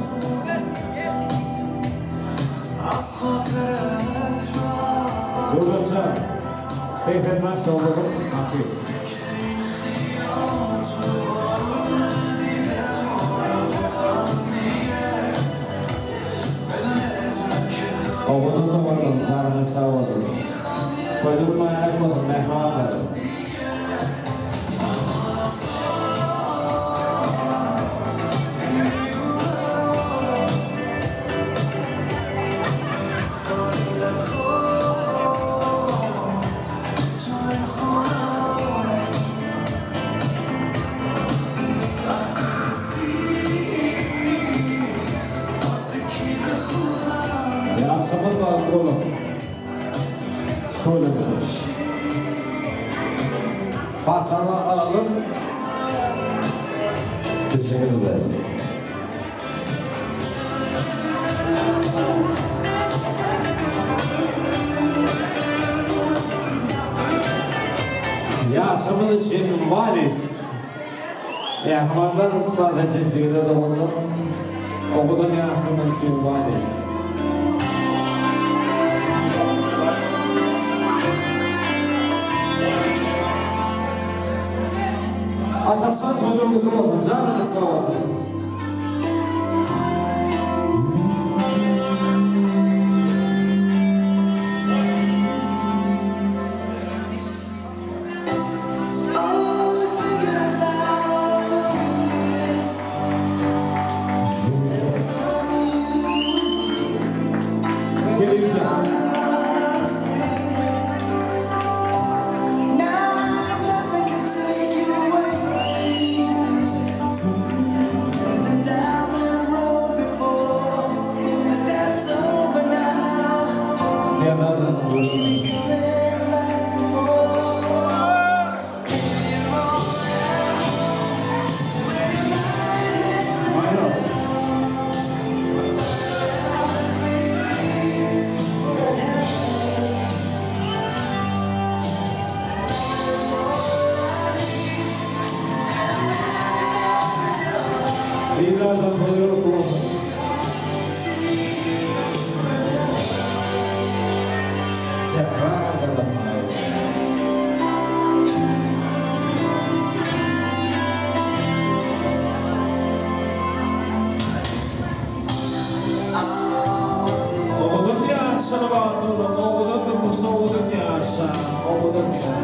Durursa, beyefenmez oğlum, hafif. Oğlum da vardım, zarını sağ olun. Koydurma ayakmadım, mehmanlar. Yansımız var oğlum. Söyle beni. Pastanı alalım. Teşekkür ederiz. Yansımın için valiz. Yakmandan da teşekkür ederim oğlum. Okudum yansımın için valiz. Atasın soyuldu olun, canını sağ olun. Birazdan koyuyorum kulağına. Oğlum yaşını bağırdım, oğlum Musa oğlum yaşa, oğlum yaşa.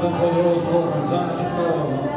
Ramazan toyu olsun, cansız sağ olun.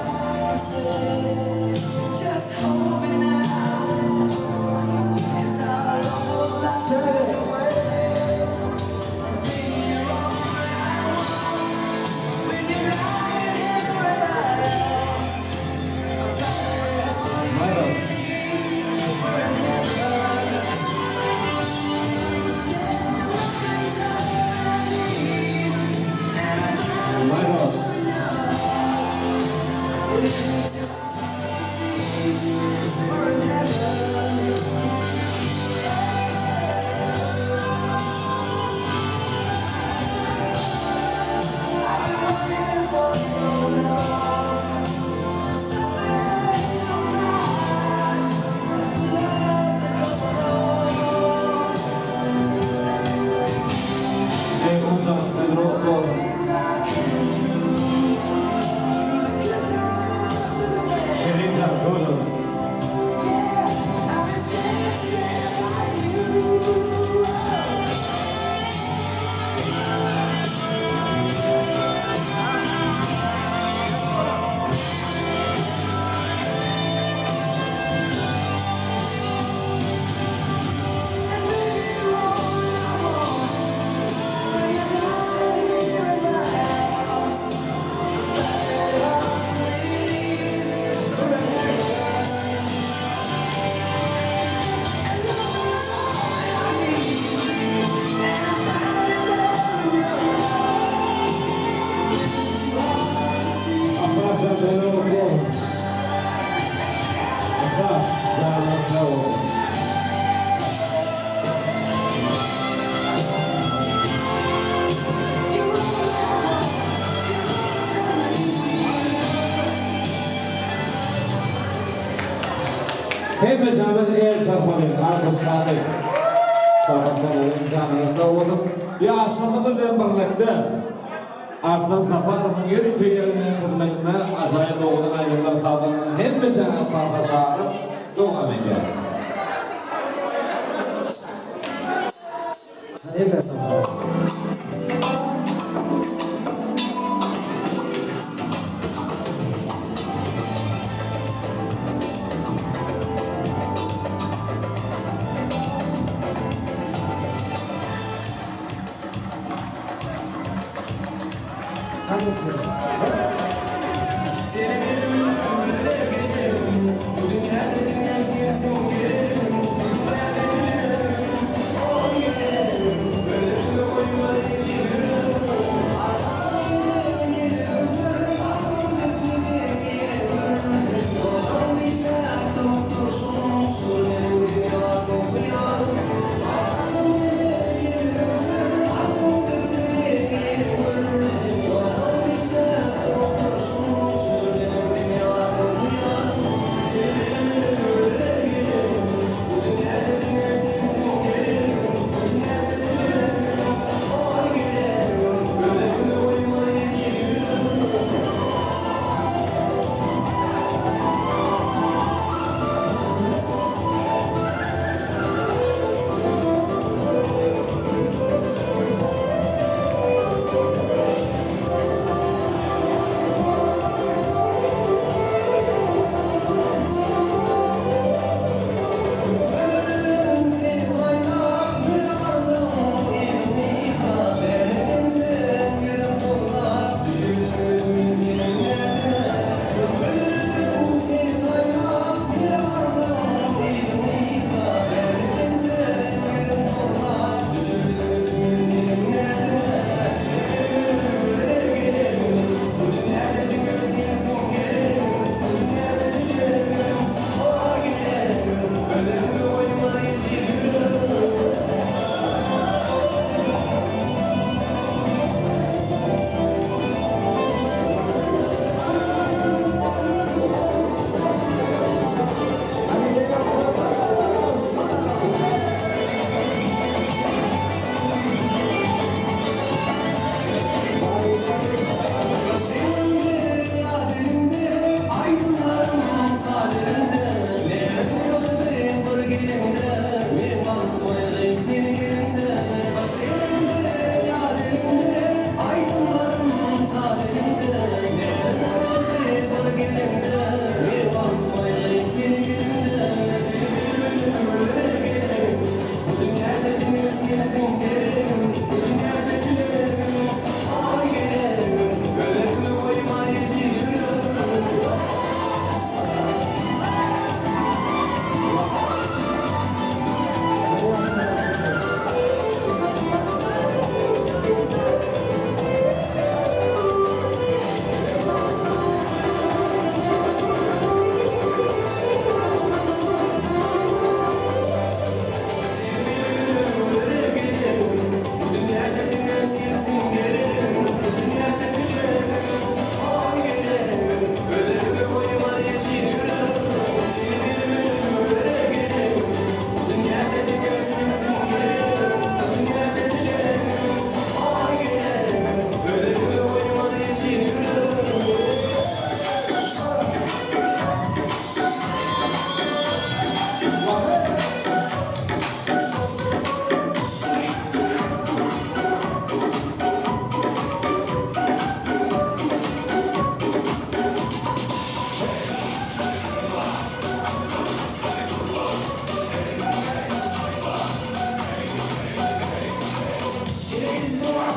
Hepimiz Ahmet el çarpmanı, artık sadık. Sadıkçaların canına sağ olun. Ya aşamalı ben birlikte Arslan Safarov'un yeri tüylerine kırmayınla acayip oğlun ayrılar kaldıran hepimiz yanıtlarda çağırıp dua bekler. Hadi ben sana.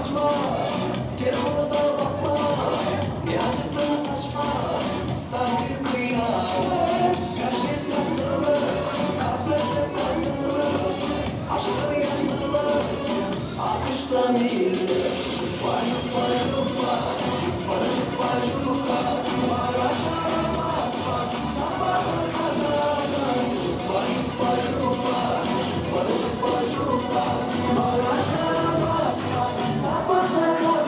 açma Telefona da bakma Gerçekten saçma Sanki kıyma Her şey satılı Kalplerde katılı Aşkları yatılı Akışta milli Juppa juppa juppa Juppa juppa juppa Bara çaramaz bas Sabaha kadar Juppa juppa juppa Juppa juppa juppa Bara çaramaz bas Sabaha kadar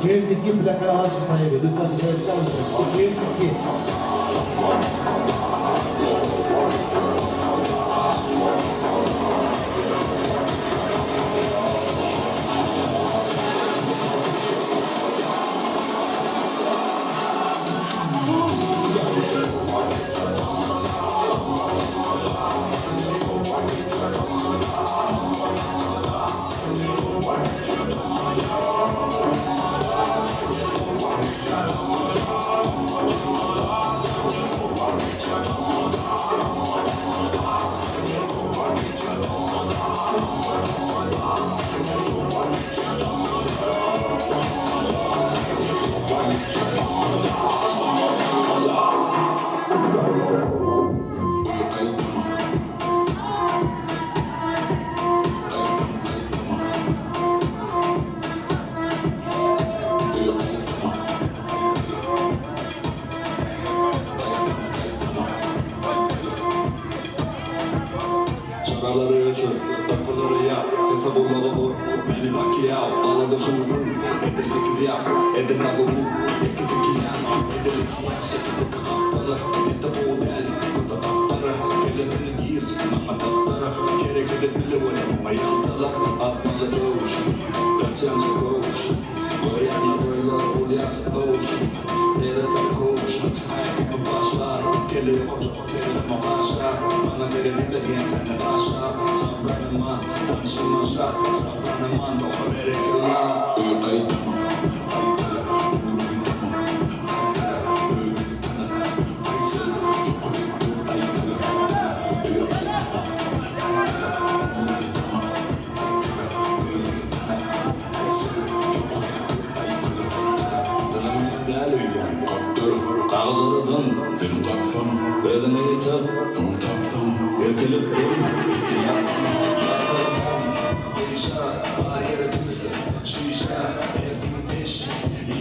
...202 plakalı ağaç sahibi. Lütfen dışarı çıkar mısınız? 202. Şakaları ölçü, takpırları yap, sese bullalı bu, beni bak ya, ağladı şunun, edir fikir yap, edir tabu bu, iki fikir yanmaz, edir iki yaş, şekilde kaptalı, ette bu del, kutu kaptarı, kelefini gir, mama taptarı, gerek edip bile var, ama yaltalı, atmalı doğuş, kaçyanca koğuş, boyanla boylar, ulyanla doğuş, tereten koğuş, ayakkabı başlar, geliyor kurdu, terleme başlar, bana veredikler yentene başlar, sabranıma, tanışılma şart, sabranıma, doğa verekillah. Kağıdırdım, senin kapsam, özüne yeter, onun tapsam, erkelip durma, yapsam, yakalım, değişa, ayere düştü, şişe, erkin eş,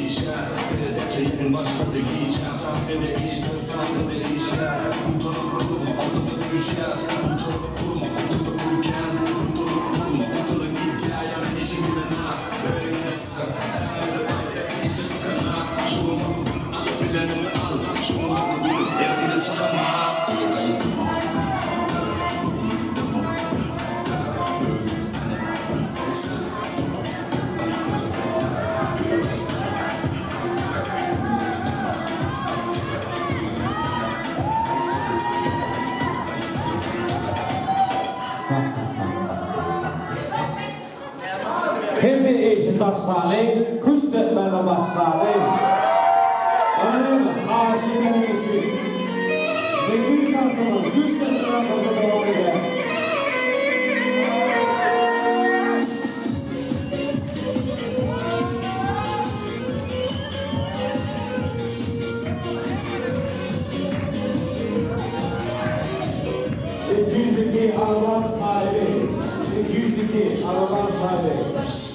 işe, fedekliğin başladı giyeceğim, kantede işler, kantede işler, oturup durma, oturup düşer, oturup durma, oturup dururken, oturup durma, oturup git ya, yarın işin gidene, böyle gidersen, sen evde böyle, işe sıkına, şunu bilenimi al, şunu bugün ertele çıkama. Hem bir eşit asali, küstetmeli basali. Anladın mı? Aşıkın iyisi. Ve bir tansama küstetmeli basali devam eder. İki araban sahibi. 202 araban sahibi. Başladı,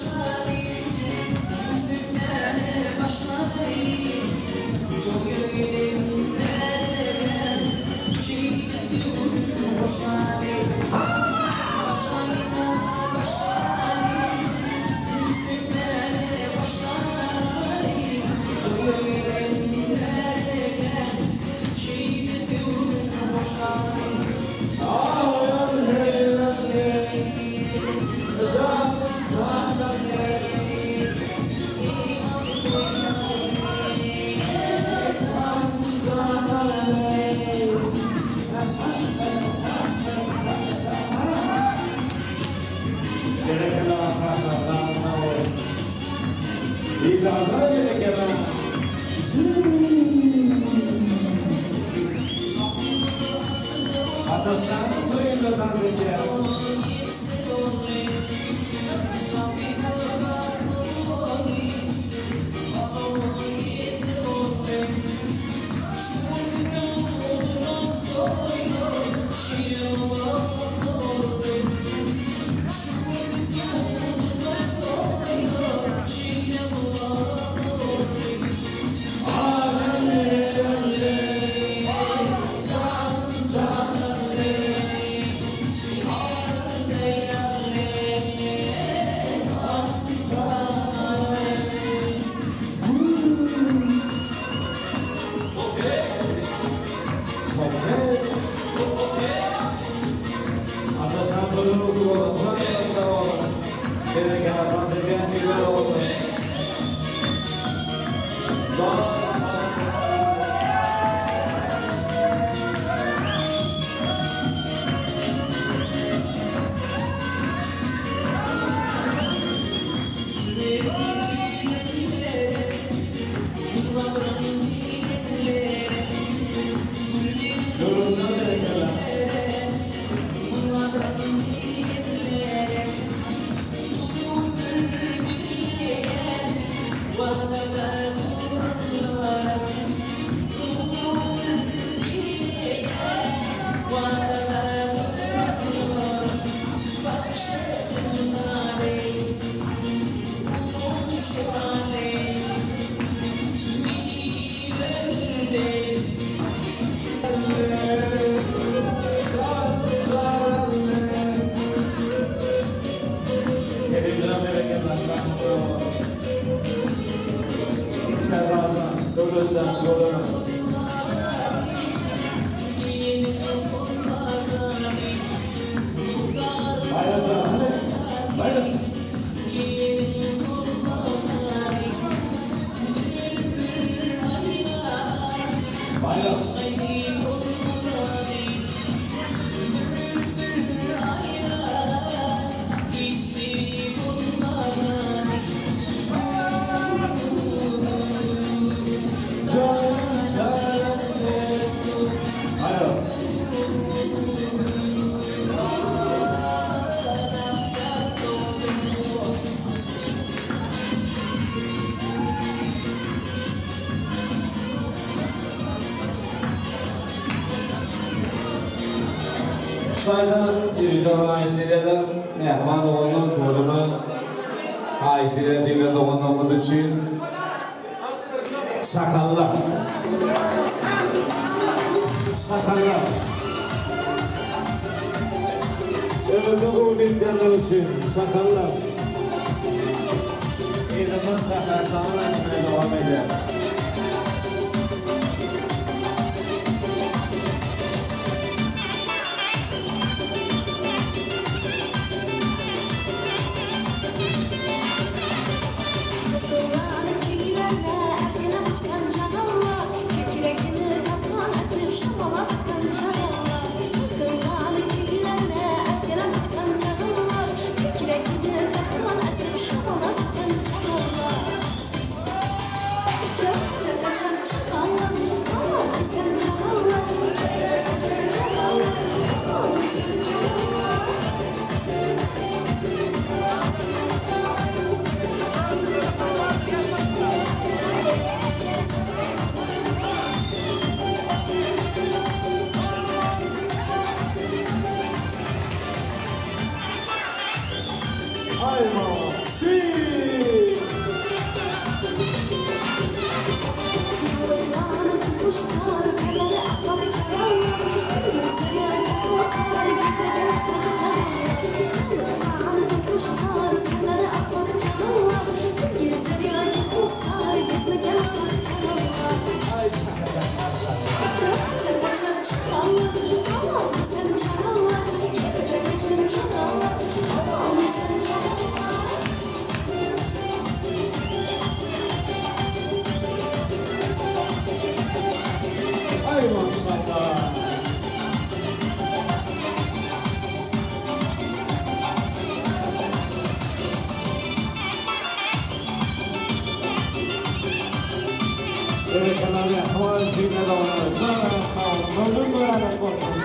Saydan yüzde haysiyetler mehman oğlunun torunu haysiyetiyle doğanlamız için sakallar. Sakallar. Ömürde bu bilgiler için sakallar. İlmin takaslarına devam eder. Çak çak çak çak. Hay maşallah. Evet kanalya, hava şeyine de var. Sağ olun. Böldüm mü beraber olsun?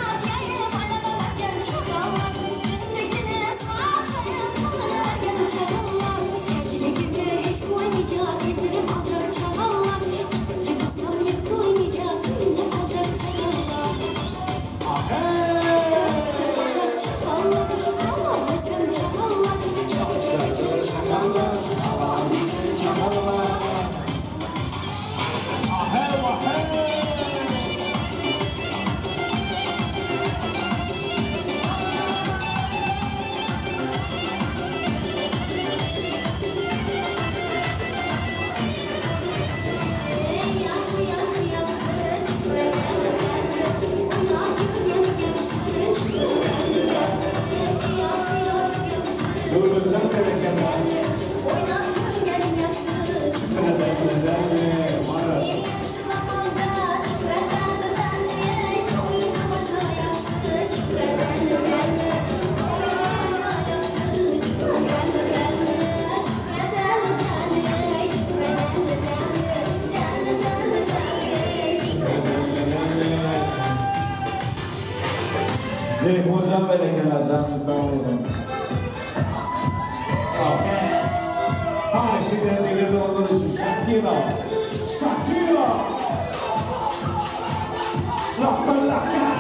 Cenk hocam berekeler canınız sağ olun. Ha şimdi öncelikle onlar için Shakira. Shakira. Laka laka.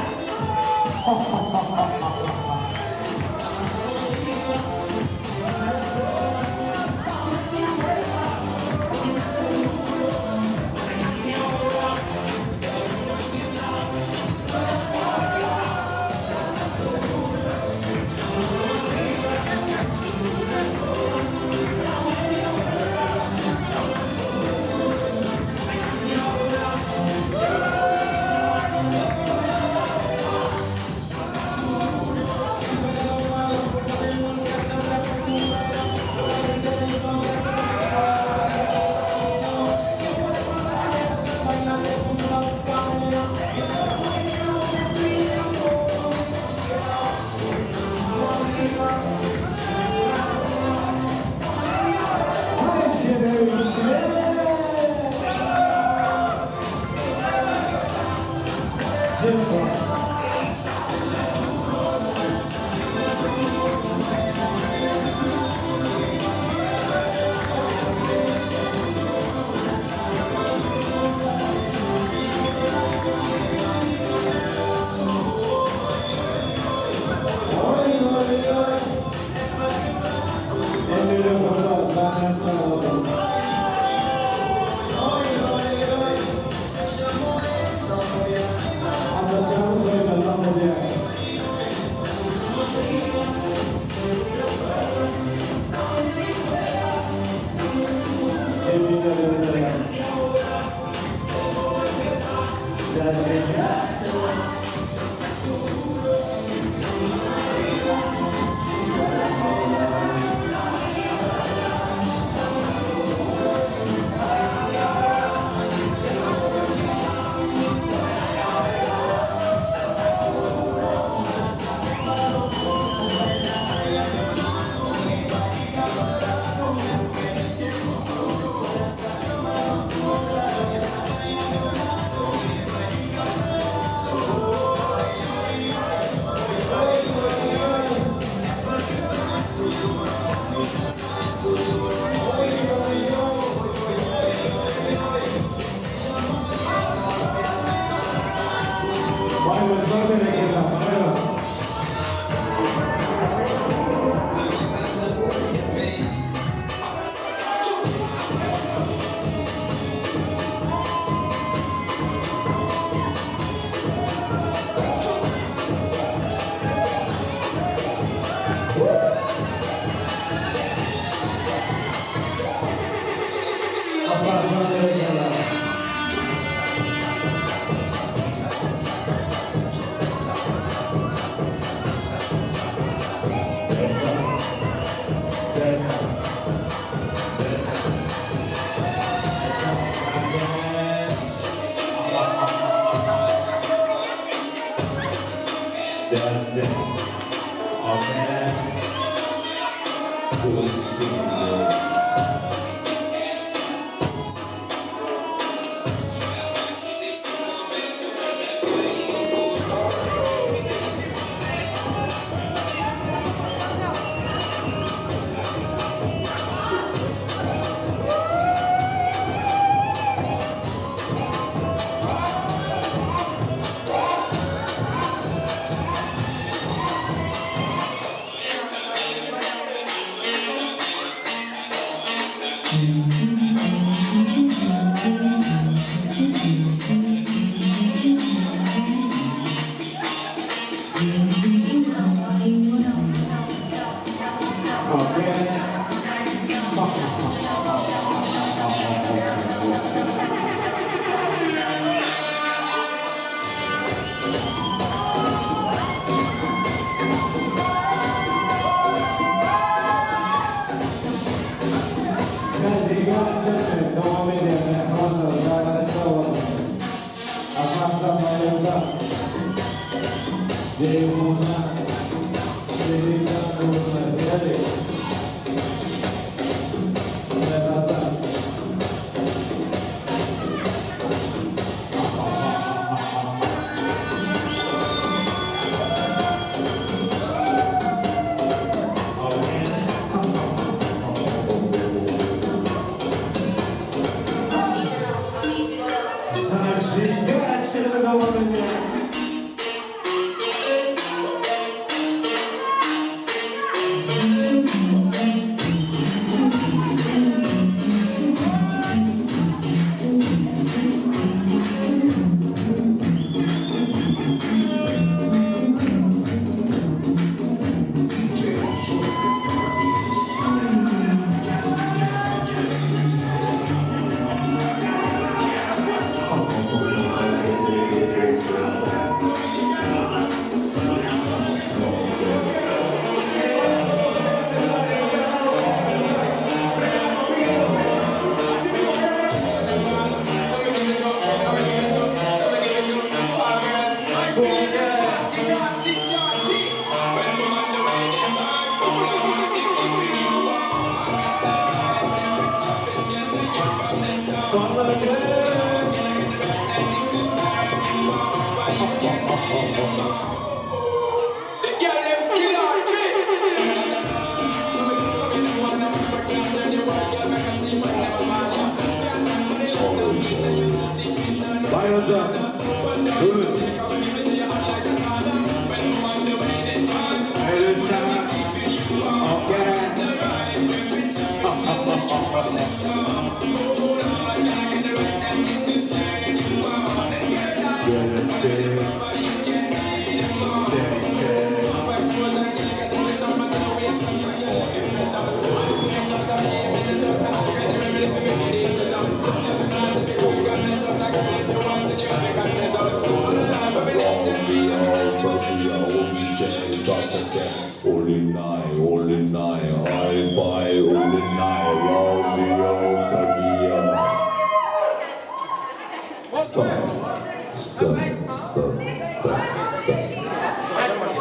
That's it. Okay. Good singer.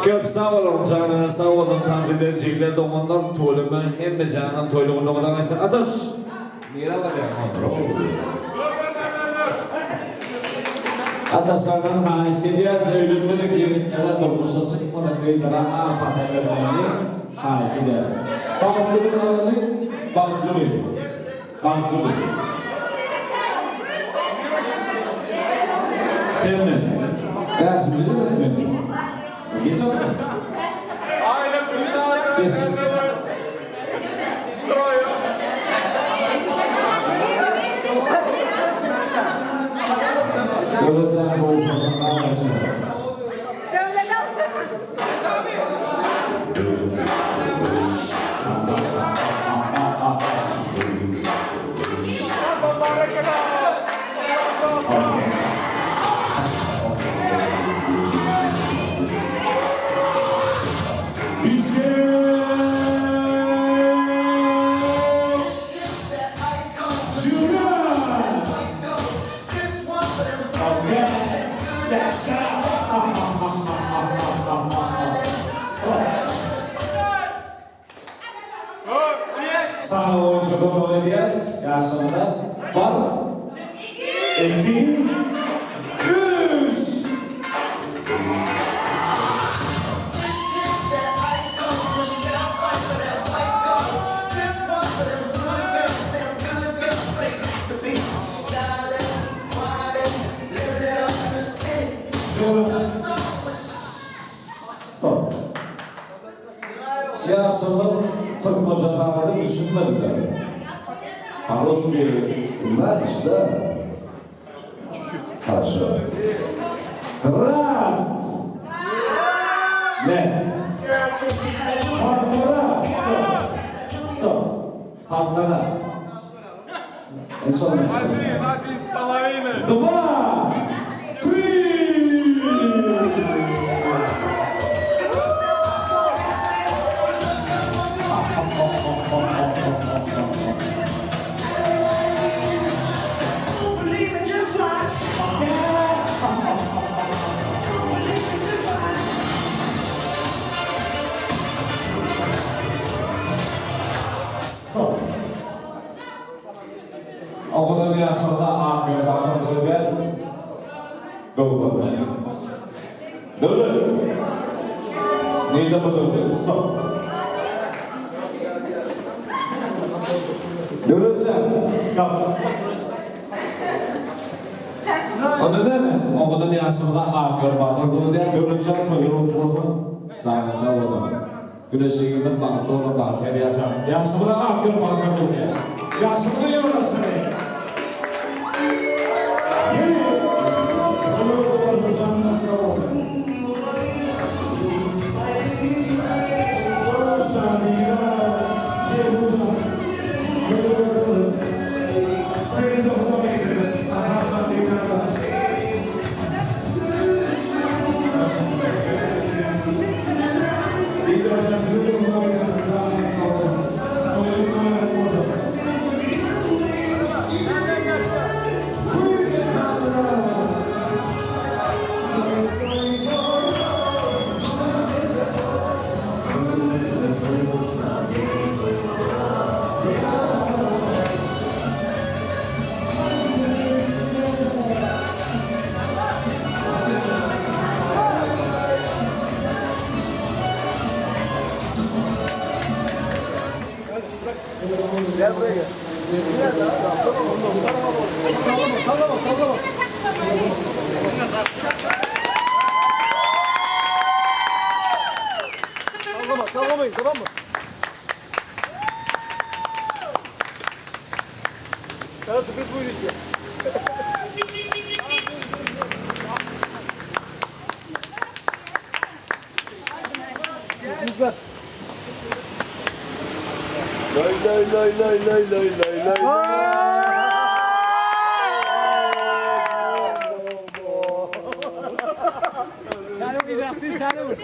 Köp sağ olun canına, sağ olun tanrıdenciler, doğumdan toylumu hem de canım toyluğunda olan ayetler. Ataş! Nira var ya, bravo. Ataşlardan haisidiyen ölümlülük yeminlere durmuşa çıkmadan kıyılara pataylarını haisidiyen. Bağımlı bir alanı, bağımlı bir. Bağımlı bir. Sevmedi. Ben şimdi de etmedim. Geç oldu. Geç. Böyle çay boğulmadan anlaşılır. Let's go! Sağ oyuncu Doğru diye yaşında var. 2 3 Stop. Yaşında Türk hocalarını düşünmediler. Rus gibi. Значит, Хорошо. Раз. Нет. Полтора. Стоп. Стоп. Полтора. Два. Три. Okulun yaşında Ahmet Bakır'ı ver. Doğru. Doğru. Neydi bu doğru? Stop. Görürsen, kap. Onu ne mi? Okulun yaşında Ahmet Bakır'ı ver. Görürsen toyunu tuğun. Sana sağ olun. Güneşiğinden baktı ona baktı. Yaşında Ahmet Bakır'ı ver. Yaşında yavrulatın. Gel buraya gel. Sallama. Sallamayın, tamam mı? Sana sürpriz buydu işte. Lütfen. Lay. Sen o gidersin, sen de vur.